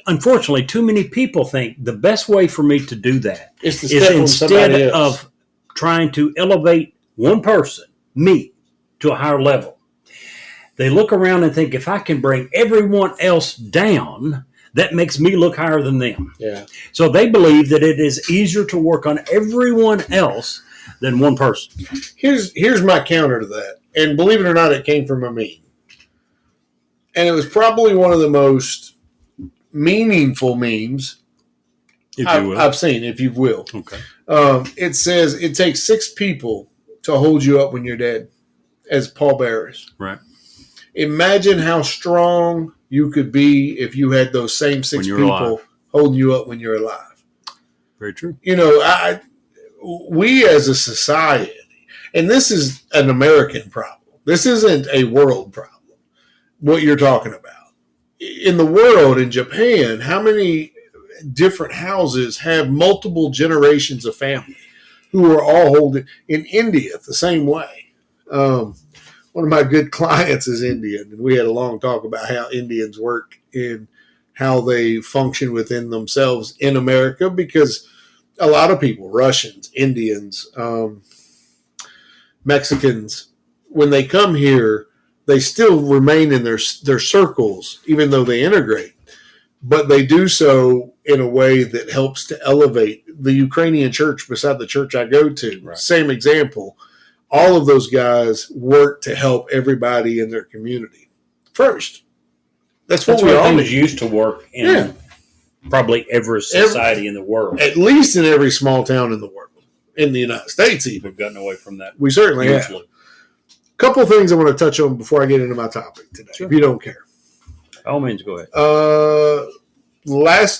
Unfortunately, too many people think the best way for me to do that Is instead of trying to elevate one person, me, to a higher level. They look around and think, if I can bring everyone else down, that makes me look higher than them. Yeah. So they believe that it is easier to work on everyone else than one person. Here's my counter to that. And believe it or not, it came from a meme. And it was probably one of the most meaningful memes I've seen, if you will. Okay. It says, it takes 6 people to hold you up when you're dead, as pallbearers. Right. Imagine how strong you could be if you had those same 6 people alive. holding you up when you're alive. Very true. We as a society, and this is an American problem. This isn't a world problem, what you're talking about. In the world, in Japan, how many different houses have multiple generations of family who are all holding? In India, the same way. One of my good clients is Indian, and we had a long talk about how Indians work and how they function within themselves in America, because a lot of people, Russians, Indians, Mexicans, when they come here, they still remain in their circles, even though they integrate. But they do so in a way that helps to elevate the Ukrainian church beside the church I go to. Right. Same example. All of those guys work to help everybody in their community first. That's what we all things need. used to work in probably every society in the world. At least in every small town in the world. In the United States, even. We've gotten away from that. We certainly have. A couple of things I want to touch on before I get into my topic today, if you don't care. By all means, go ahead.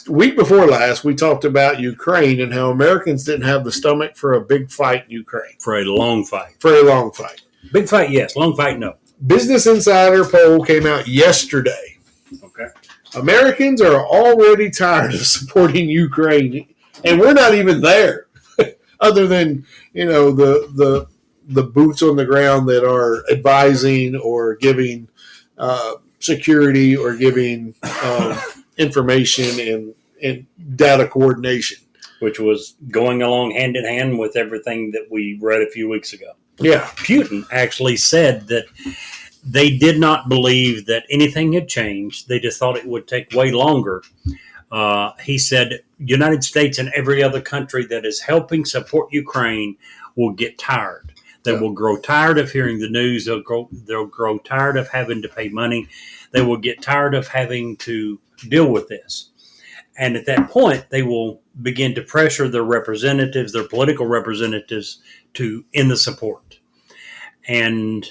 Week before last, we talked about Ukraine and how Americans didn't have the stomach for a big fight in Ukraine. For a long fight. Big fight, yes. Long fight, no. Business Insider poll came out yesterday. Okay. Americans are already tired of supporting Ukraine, and we're not even there. Other than, the boots on the ground that are advising or giving security or giving information and data coordination. which was going along hand in hand with everything that we read a few weeks ago. Yeah. Putin actually said that they did not believe that anything had changed. They just thought it would take way longer. He said, United States and every other country that is helping support Ukraine will get tired. They will grow tired of hearing the news. They'll grow tired of having to pay money. They will get tired of having to deal with this. And at that point, they will begin to pressure their representatives, their political representatives, to end the support. And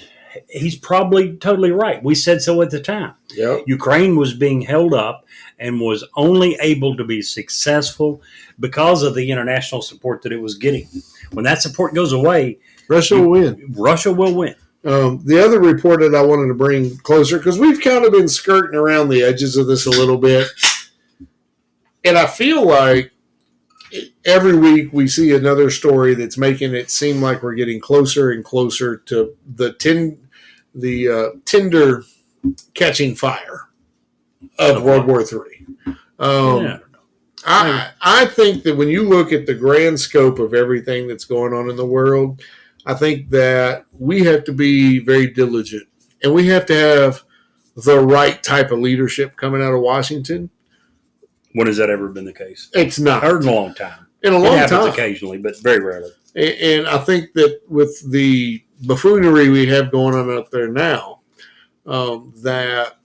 he's probably totally right. We said so at the time. Yep. Ukraine was being held up and was only able to be successful because of the international support that it was getting. When that support goes away, Russia will win. Russia will win. The other report that I wanted to bring closer, because we've kind of been skirting around the edges of this a little bit, and I feel like every week we see another story that's making it seem like we're getting closer and closer to the tinder catching fire of World War III. I think that when you look at the grand scope of everything that's going on in the world, I think that we have to be very diligent, and we have to have the right type of leadership coming out of Washington. When has that ever been the case? It's not. I heard in a long time. In a long it happens time. Occasionally, but very rarely. And I think that with the buffoonery we have going on out there now, that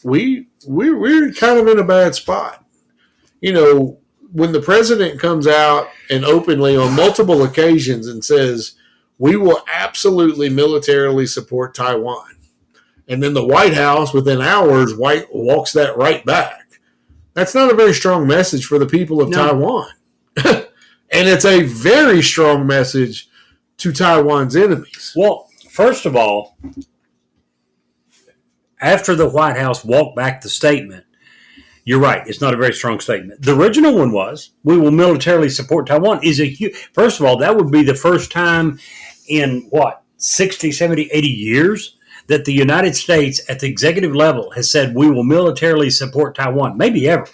we're kind of in a bad spot. You know, when the president comes out and openly on multiple occasions and says, we will absolutely militarily support Taiwan, and then the White House within hours walks that right back, that's not a very strong message for the people of Taiwan. And it's a very strong message to Taiwan's enemies. Well, first of all, after the White House walked back the statement, you're right. It's not a very strong statement. The original one was, we will militarily support Taiwan. First of all, that would be the first time in, 60, 70, 80 years that the United States at the executive level has said, we will militarily support Taiwan. Maybe ever.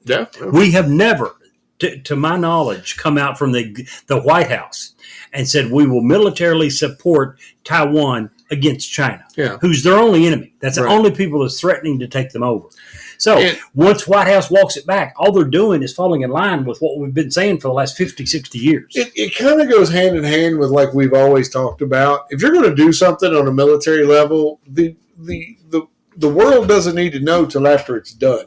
Yeah. We have never, to my knowledge, come out from the White House and said, we will militarily support Taiwan against China, who's their only enemy. That's the only people that's threatening to take them over. So once White House walks it back, all they're doing is falling in line with what we've been saying for the last 50, 60 years. It kind of goes hand in hand with, like we've always talked about, if you're going to do something on a military level, the world doesn't need to know till after it's done.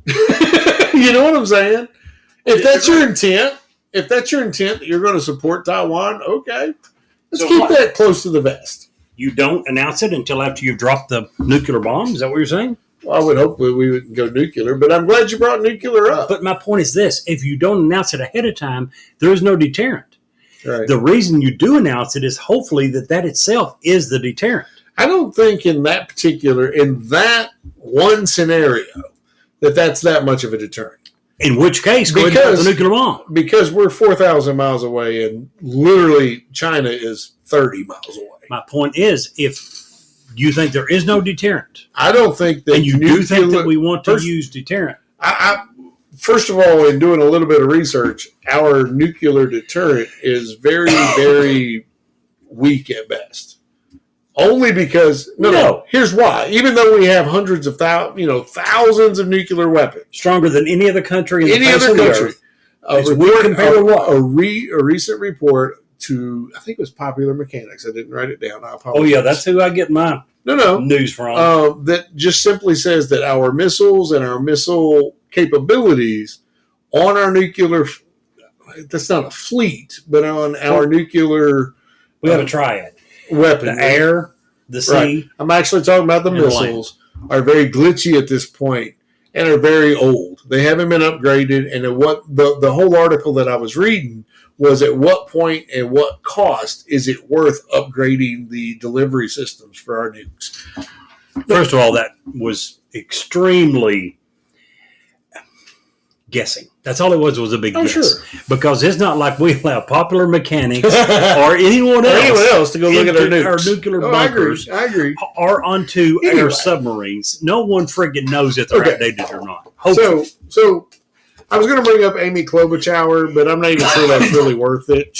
You know what I'm saying? If that's your intent that you're going to support Taiwan, okay. Let's keep that close to the vest. You don't announce it until after you've dropped the nuclear bomb? Is that what you're saying? Well, I would hope we would go nuclear, but I'm glad you brought nuclear up. But my point is this. If you don't announce it ahead of time, there is no deterrent. Right. The reason you do announce it is hopefully that itself is the deterrent. I don't think in that one scenario that's that much of a deterrent. In which case, go ahead and put the nuclear bomb. Because we're 4,000 miles away and literally China is 30 miles away. My point is, if you think there is no deterrent, I don't think that. And you do think that we want to use deterrent. First of all, in doing a little bit of research, our nuclear deterrent is very, very weak at best. Only because no. Here's why. Even though we have hundreds of thousands of nuclear weapons, stronger than any other country in the face other of the country. A recent report to, I think it was Popular Mechanics. I didn't write it down. I apologize. Oh yeah, that's who I get my news from. That just simply says that our missiles and our missile capabilities on our nuclear, that's not a fleet, but on our nuclear, we have a triad. Weapon. The air, the sea. Right. I'm actually talking about the missiles are very glitchy at this point and are very old. They haven't been upgraded. And at what the whole article that I was reading was, at what point and what cost is it worth upgrading the delivery systems for our nukes? First of all, that was extremely guessing. That's all it was a big guess. Sure. Because it's not like we allow Popular Mechanics or anyone else to go look at our nuclear bunkers I agree. or onto our submarines. No one friggin' knows if they're outdated or not. So I was going to bring up Amy Klobuchar, but I'm not even sure that's really worth it.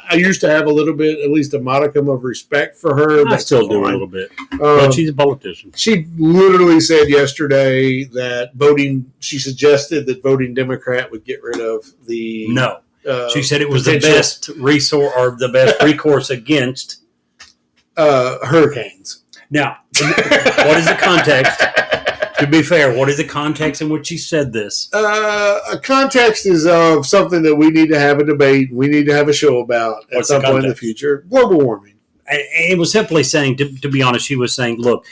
I used to have a little bit, at least a modicum of respect for her. I still do a little bit. Um, But she's a politician. She literally said yesterday that she suggested that voting Democrat would get rid of the. No. She said it was the best resource or the best recourse against hurricanes. Now, what is the context? To be fair, what is the context in which she said this? A context is of something that we need to have a debate. We need to have a show about at some point in the future. Global warming. It was simply saying, to be honest, she was saying, look,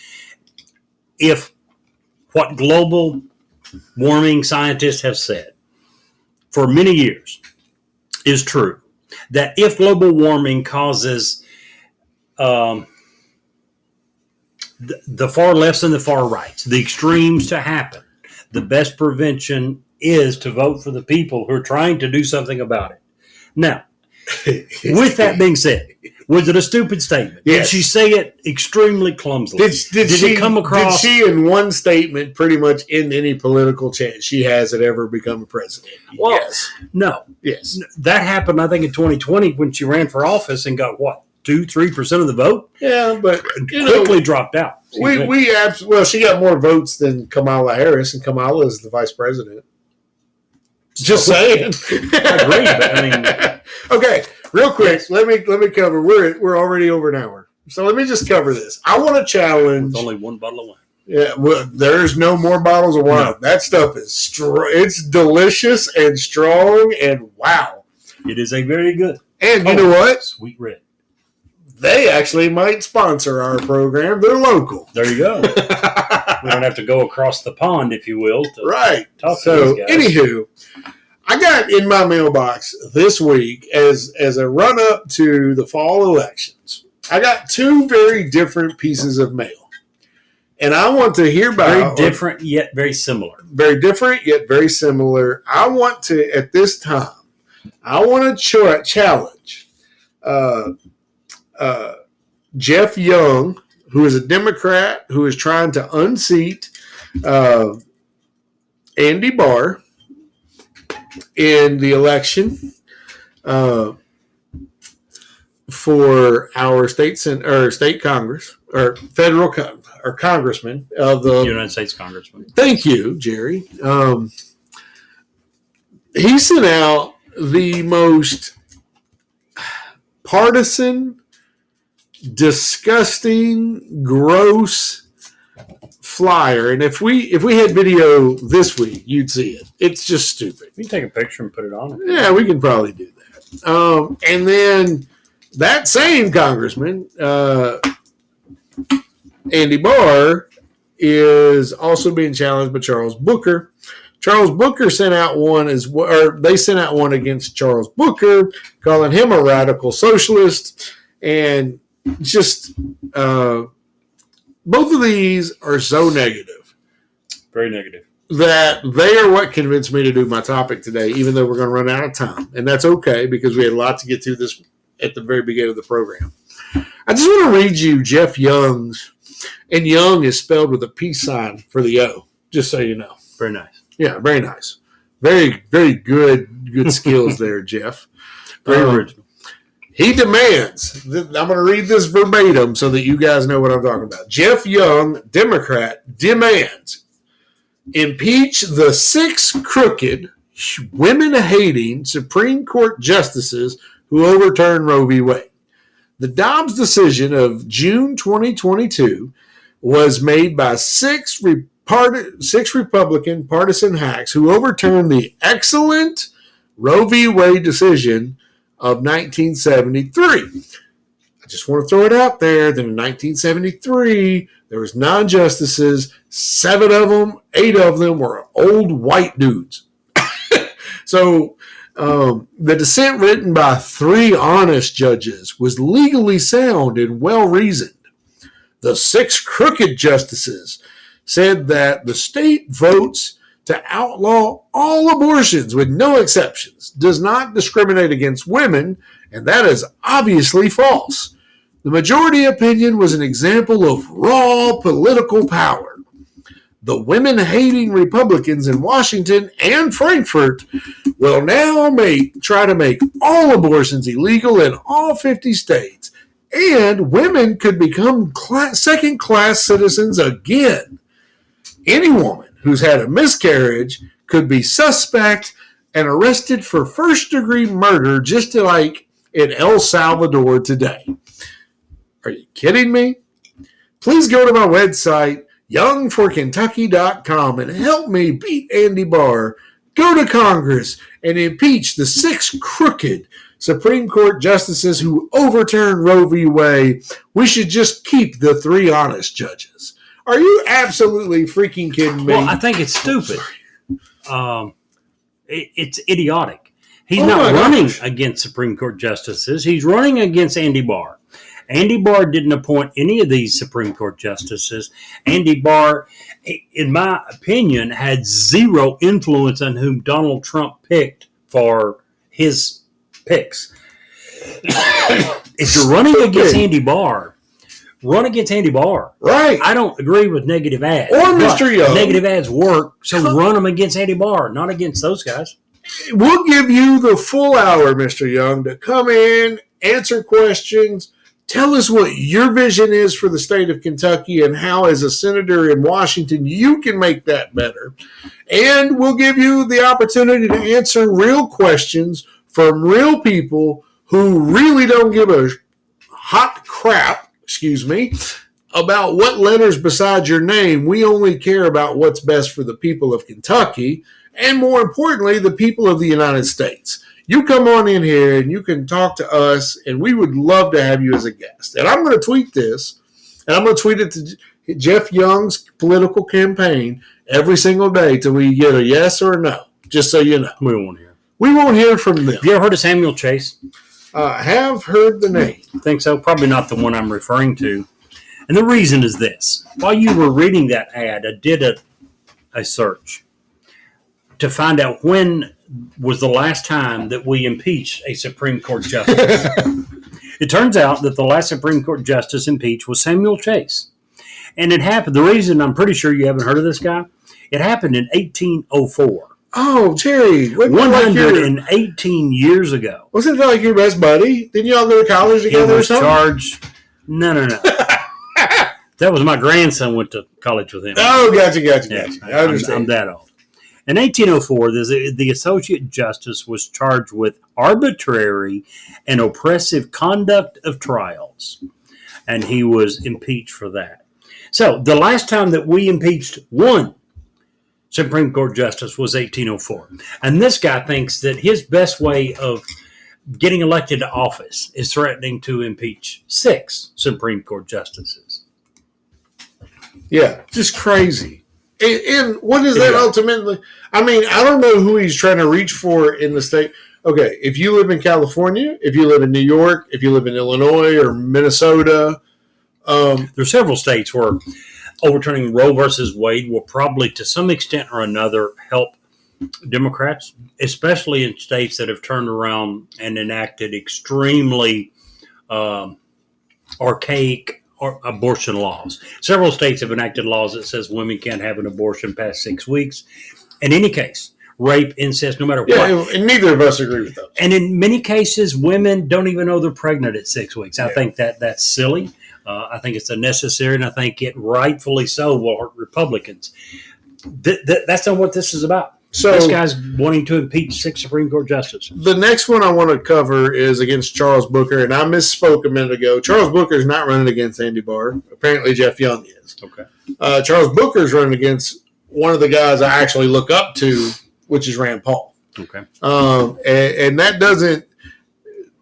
if what global warming scientists have said for many years is true, that if global warming causes the far lefts and the far rights, the extremes to happen, the best prevention is to vote for the people who are trying to do something about it. Now, with that being said, was it a stupid statement? Yes. Did she say it extremely clumsily? Did she it come across? Did she, in one statement, pretty much end any political chance she has at ever become a president? Well, yes. No. Yes. That happened, I think, in 2020 when she ran for office and got, 2-3% of the vote? Yeah, but quickly dropped out. Well, she got more votes than Kamala Harris, and Kamala is the vice president. Just saying. I agree, but I mean, okay, real quick, let me cover. We're already over an hour, so let me just cover this. I want to challenge. With only one bottle of wine. Yeah, well, there's no more bottles of wine. No. That stuff is it's delicious and strong, and wow, it is a very good. And you know what? Sweet red. They actually might sponsor our program. They're local. There you go. We don't have to go across the pond, if you will. Right. Talk to these guys. Anywho, I got in my mailbox this week as a run-up to the fall elections. I got two very different pieces of mail. And I want to hear about... Very different, yet very similar. Very different, yet very similar. I want to, at this time, challenge... Jeff Young, who is a Democrat who is trying to unseat Andy Barr in the election for our state Congress or federal or congressman of the United States Congressman. Thank you, Jerry. He sent out the most partisan, disgusting, gross flyer, and if we had video this week, you'd see it. It's just stupid. You can take a picture and put it on it. Yeah, we can probably do that. And then that same congressman, Andy Barr, is also being challenged by Charles Booker. Charles Booker sent out one they sent out one against Charles Booker, calling him a radical socialist, and just both of these are so negative. Very negative. That they are what convinced me to do my topic today, even though we're going to run out of time. And that's okay, because we had a lot to get through this at the very beginning of the program. I just want to read you Jeff Young's, and Young is spelled with a peace sign for the O, just so you know. Very nice. Yeah, very nice. Very, very good skills there, Jeff. Very original. He demands, I'm going to read this verbatim so that you guys know what I'm talking about. Jeff Young, Democrat, demands impeach the 6 crooked, women-hating Supreme Court justices who overturned Roe v. Wade. The Dobbs decision of June 2022 was made by 6 Republican partisan hacks who overturned the excellent Roe v. Wade decision of 1973. I just want to throw it out there that in 1973, there was 9 justices, 7 of them, 8 of them were old white dudes. So the dissent written by 3 honest judges was legally sound and well-reasoned. The 6 crooked justices said that the state votes to outlaw all abortions with no exceptions does not discriminate against women, and that is obviously false. The majority opinion was an example of raw political power. the women-hating Republicans in Washington and Frankfurt will now try to make all abortions illegal in all 50 states, and women could become second-class citizens again. Any woman who's had a miscarriage could be suspect and arrested for first-degree murder, just like in El Salvador today. Are you kidding me? Please go to my website, youngforkentucky.com, and help me beat Andy Barr, go to Congress, and impeach the 6 crooked Supreme Court justices who overturned Roe v. Wade. We should just keep the 3 honest judges. Are you absolutely freaking kidding me? Well, I think it's stupid. It's idiotic. He's not running against Supreme Court justices. He's running against Andy Barr. Andy Barr didn't appoint any of these Supreme Court justices. Andy Barr, in my opinion, had zero influence on whom Donald Trump picked for his picks. If you're running against Andy Barr, run against Andy Barr. Right. I don't agree with negative ads. Or Mr. Young. Negative ads work, so run them against Andy Barr, not against those guys. We'll give you the full hour, Mr. Young, to come in, answer questions, tell us what your vision is for the state of Kentucky and how, as a senator in Washington, you can make that better. And we'll give you the opportunity to answer real questions from real people who really don't give a hot crap, about what letters beside your name. We only care about what's best for the people of Kentucky and, more importantly, the people of the United States. You come on in here and you can talk to us, and we would love to have you as a guest. And I'm going to tweet this, and I'm going to tweet it to Jeff Young's political campaign every single day till we get a yes or a no, just so you know. We won't hear. We won't hear from them. Have you ever heard of Samuel Chase? I have heard the name. I think so. Probably not the one I'm referring to. And the reason is this. While you were reading that ad, I did a search to find out when was the last time that we impeached a Supreme Court justice. It turns out that the last Supreme Court justice impeached was Samuel Chase. And it happened, the reason I'm pretty sure you haven't heard of this guy, it happened in 1804. Oh, Jerry. 118 years ago. Wasn't that like your best buddy? Didn't y'all go to college together or something? Charged. No. That was my grandson went to college with him. Oh, gotcha. Yeah, I understand. I'm that old. In 1804, the Associate Justice was charged with arbitrary and oppressive conduct of trials, and he was impeached for that. So the last time that we impeached one Supreme Court justice was 1804. And this guy thinks that his best way of getting elected to office is threatening to impeach 6 Supreme Court justices. Yeah, just crazy. And what is that ultimately? I mean, I don't know who he's trying to reach for in the state. Okay, if you live in California, if you live in New York, if you live in Illinois or Minnesota. There's several states where overturning Roe versus Wade will probably, to some extent or another, help Democrats, especially in states that have turned around and enacted extremely archaic abortion laws. Several states have enacted laws that says women can't have an abortion past 6 weeks. In any case, rape, incest, no matter what. Yeah, and neither of us agree with those. And in many cases, women don't even know they're pregnant at 6 weeks. I think that's silly. I think it's unnecessary, and I think it rightfully so will hurt Republicans. That's not what this is about. So this guy's wanting to impeach 6 Supreme Court justices. The next one I want to cover is against Charles Booker, and I misspoke a minute ago. Charles Booker is not running against Andy Barr. Apparently Jeff Young is. Okay. Charles Booker is running against one of the guys I actually look up to, which is Rand Paul. Okay. And that doesn't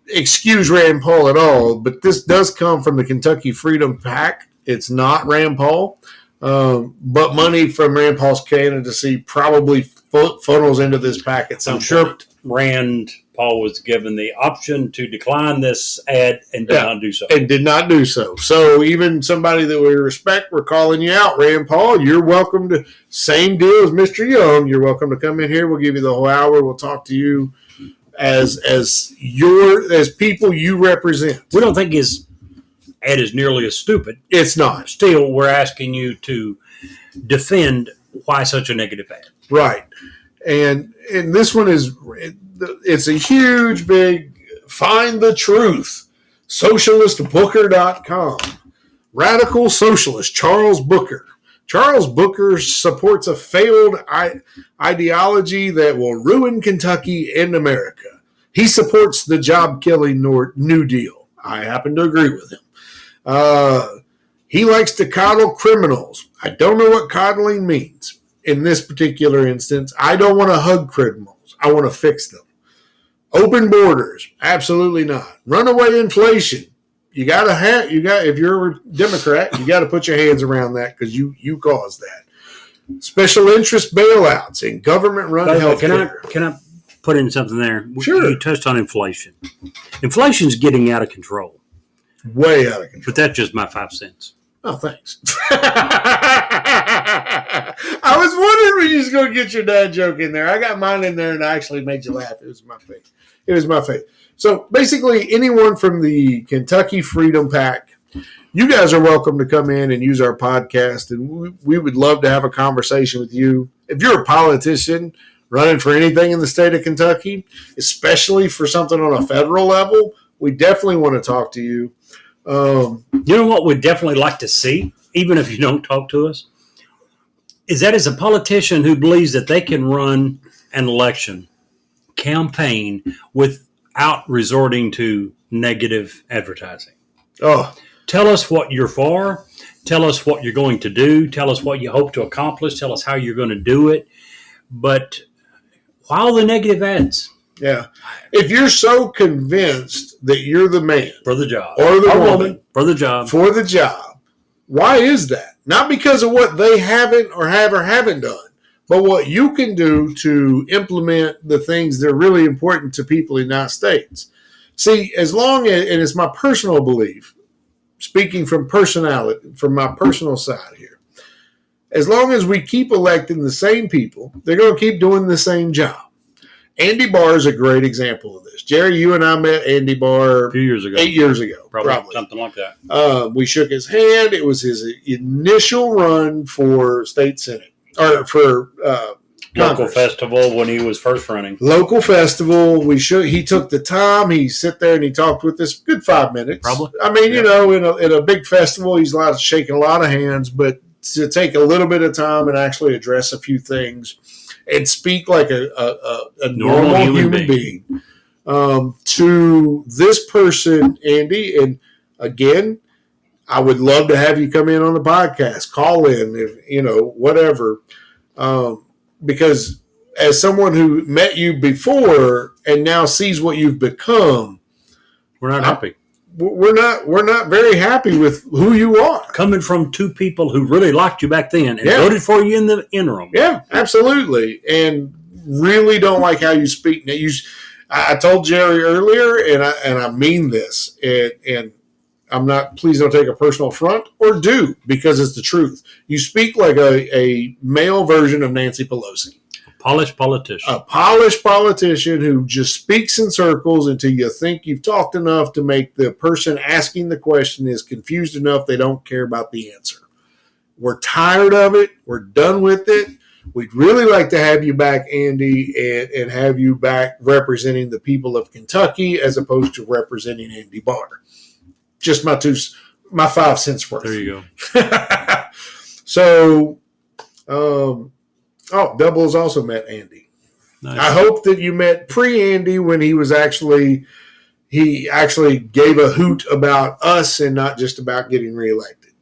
excuse Rand Paul at all, but this does come from the Kentucky Freedom PAC. It's not Rand Paul, but money from Rand Paul's candidacy probably funnels into this PAC at some point. I'm sure Rand Paul was given the option to decline this ad and did not do so. And did not do so. So even somebody that we respect, we're calling you out, Rand Paul. You're welcome to, same deal as Mr. Young. You're welcome to come in here. We'll give you the whole hour. We'll talk to you as people you represent. We don't think his ad is nearly as stupid. It's not. Still, we're asking you to defend why such a negative ad. Right. And this one it's a huge, big, find the truth. Socialistbooker.com. Radical socialist Charles Booker. Charles Booker supports a failed ideology that will ruin Kentucky and America. He supports the job-killing New Deal. I happen to agree with him. He likes to coddle criminals. I don't know what coddling means in this particular instance. I don't want to hug criminals. I want to fix them. Open borders. Absolutely not. Runaway inflation. If you're a Democrat, you got to put your hands around that because you caused that. Special interest bailouts and government-run health care. Can I put in something there? Sure. You touched on inflation. Inflation's getting out of control. Way out of control. But that's just my 5 cents. Oh, thanks. I was wondering when you was going to get your dad joke in there. I got mine in there and I actually made you laugh. It was my favorite. So basically, anyone from the Kentucky Freedom Pack, you guys are welcome to come in and use our podcast, and we would love to have a conversation with you. If you're a politician running for anything in the state of Kentucky, especially for something on a federal level, we definitely want to talk to you. You know what we'd definitely like to see, even if you don't talk to us, is that as a politician who believes that they can run an election campaign without resorting to negative advertising. Oh, tell us what you're for. Tell us what you're going to do. Tell us what you hope to accomplish. Tell us how you're going to do it. But why all the negative ads? Yeah. If you're so convinced that you're the man for the job or the woman for the job, why is that? Not because of what they haven't or haven't done, but what you can do to implement the things that are really important to people in the United States. See, as long as, and it's my personal belief, speaking from personality, from my personal side here, as long as we keep electing the same people, they're going to keep doing the same job. Andy Barr is a great example of this. Jerry, you and I met Andy Barr a few years ago. 8 years ago. Probably. Something like that. We shook his hand. It was his initial run for state senate, or for local festival when he was first running. Local festival. He took the time. He sat there and he talked with us good 5 minutes. Probably. I mean, you know, in a big festival, he's shaking a lot of hands, but to take a little bit of time and actually address a few things and speak like a normal human being. To this person, Andy, and again, I would love to have you come in on the podcast, call in, if whatever. Because as someone who met you before and now sees what you've become, we're not happy. We're not very happy with who you are. Coming from two people who really liked you back then and voted for you in the interim. Yeah, absolutely. And really don't like how you speak. Now, I told Jerry earlier, and I mean this, and I'm not, please don't take a personal affront, or do, because it's the truth. You speak like a male version of Nancy Pelosi. Polished politician. A polished politician who just speaks in circles until you think you've talked enough to make the person asking the question is confused enough they don't care about the answer. We're tired of it. We're done with it. We'd really like to have you back, Andy, and have you back representing the people of Kentucky as opposed to representing Andy Barr. Just my 5 cents worth. There you go. So, Doubles also met Andy. Nice. I hope that you met pre-Andy when he actually gave a hoot about us and not just about getting reelected.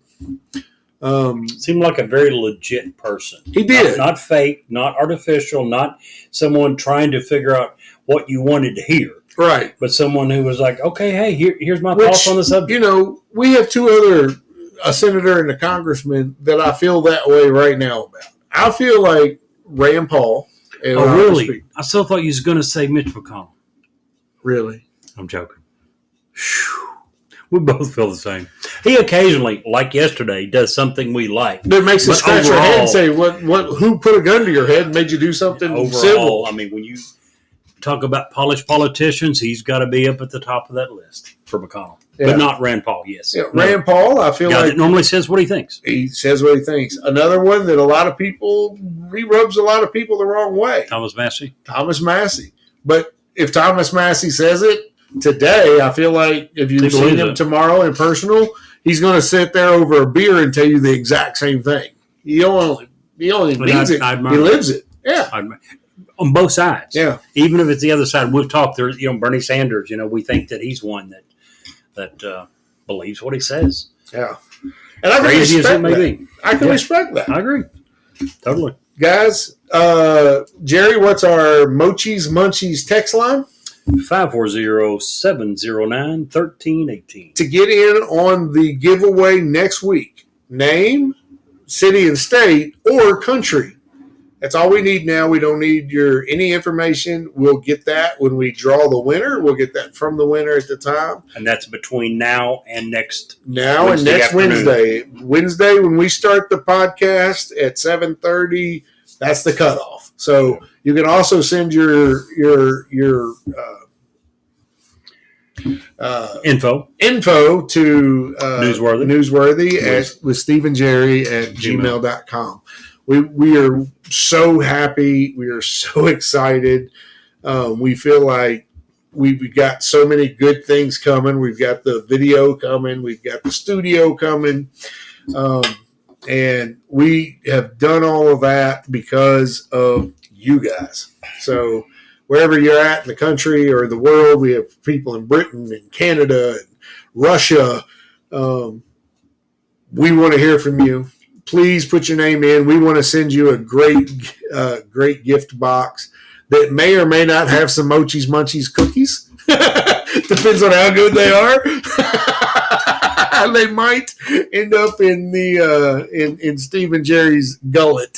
Seemed like a very legit person. He did. Not fake, not artificial, not someone trying to figure out what you wanted to hear. Right. But someone who was like, okay, hey, here's my thoughts on the subject. We have a senator and a congressman that I feel that way right now about. I feel like Rand Paul. Oh, really? I still thought you was going to say Mitch McConnell. Really? I'm joking. Whew. We both feel the same. He occasionally, like yesterday, does something we like. That makes us scratch our head and say, "What? Who put a gun to your head and made you do something overall, civil?" I mean, when you talk about polished politicians, he's got to be up at the top of that list for McConnell. Yeah. But not Rand Paul, yes. Yeah, Rand Paul, I feel guy like that normally says what he thinks. he says what he thinks. Another one that a lot of people, he rubs a lot of people the wrong way. Thomas Massey. Thomas Massey. But if Thomas Massey says it today, I feel like if you've seen him tomorrow in personal, he's going to sit there over a beer and tell you the exact same thing. He only means it. He lives it. Yeah. On both sides. Yeah. Even if it's the other side, we've talked there, Bernie Sanders, we think that he's one that believes what he says. Yeah. And I can Crazy as it respect may that. be. I can respect that. I agree. Totally. Guys, Jerry, what's our Mochi's Munchies text line? 540-709-1318. To get in on the giveaway next week, name, city and state, or country. That's all we need now. We don't need any information. We'll get that when we draw the winner. We'll get that from the winner at the time. And that's between now and next Wednesday. Wednesday, when we start the podcast at 7:30, that's the cutoff. So you can also send your info to Newsworthy with Steve and Jerry at gmail.com. We are so happy. We are so excited. We feel like we've got so many good things coming. We've got the video coming. We've got the studio coming. And we have done all of that because of you guys. So wherever you're at in the country or the world, we have people in Britain and Canada and Russia. We want to hear from you. Please put your name in. We want to send you a great gift box that may or may not have some Mochi's Munchies cookies. Depends on how good they are. They might end up in in Steve and Jerry's gullet.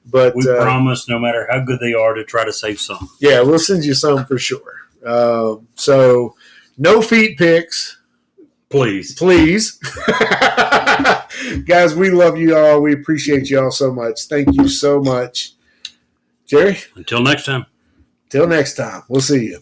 But we promise, no matter how good they are, to try to save some. Yeah, we'll send you some for sure. So no feet pics. Please. Guys, we love you all. We appreciate you all so much. Thank you so much. Jerry? Until next time. Till next time. We'll see you.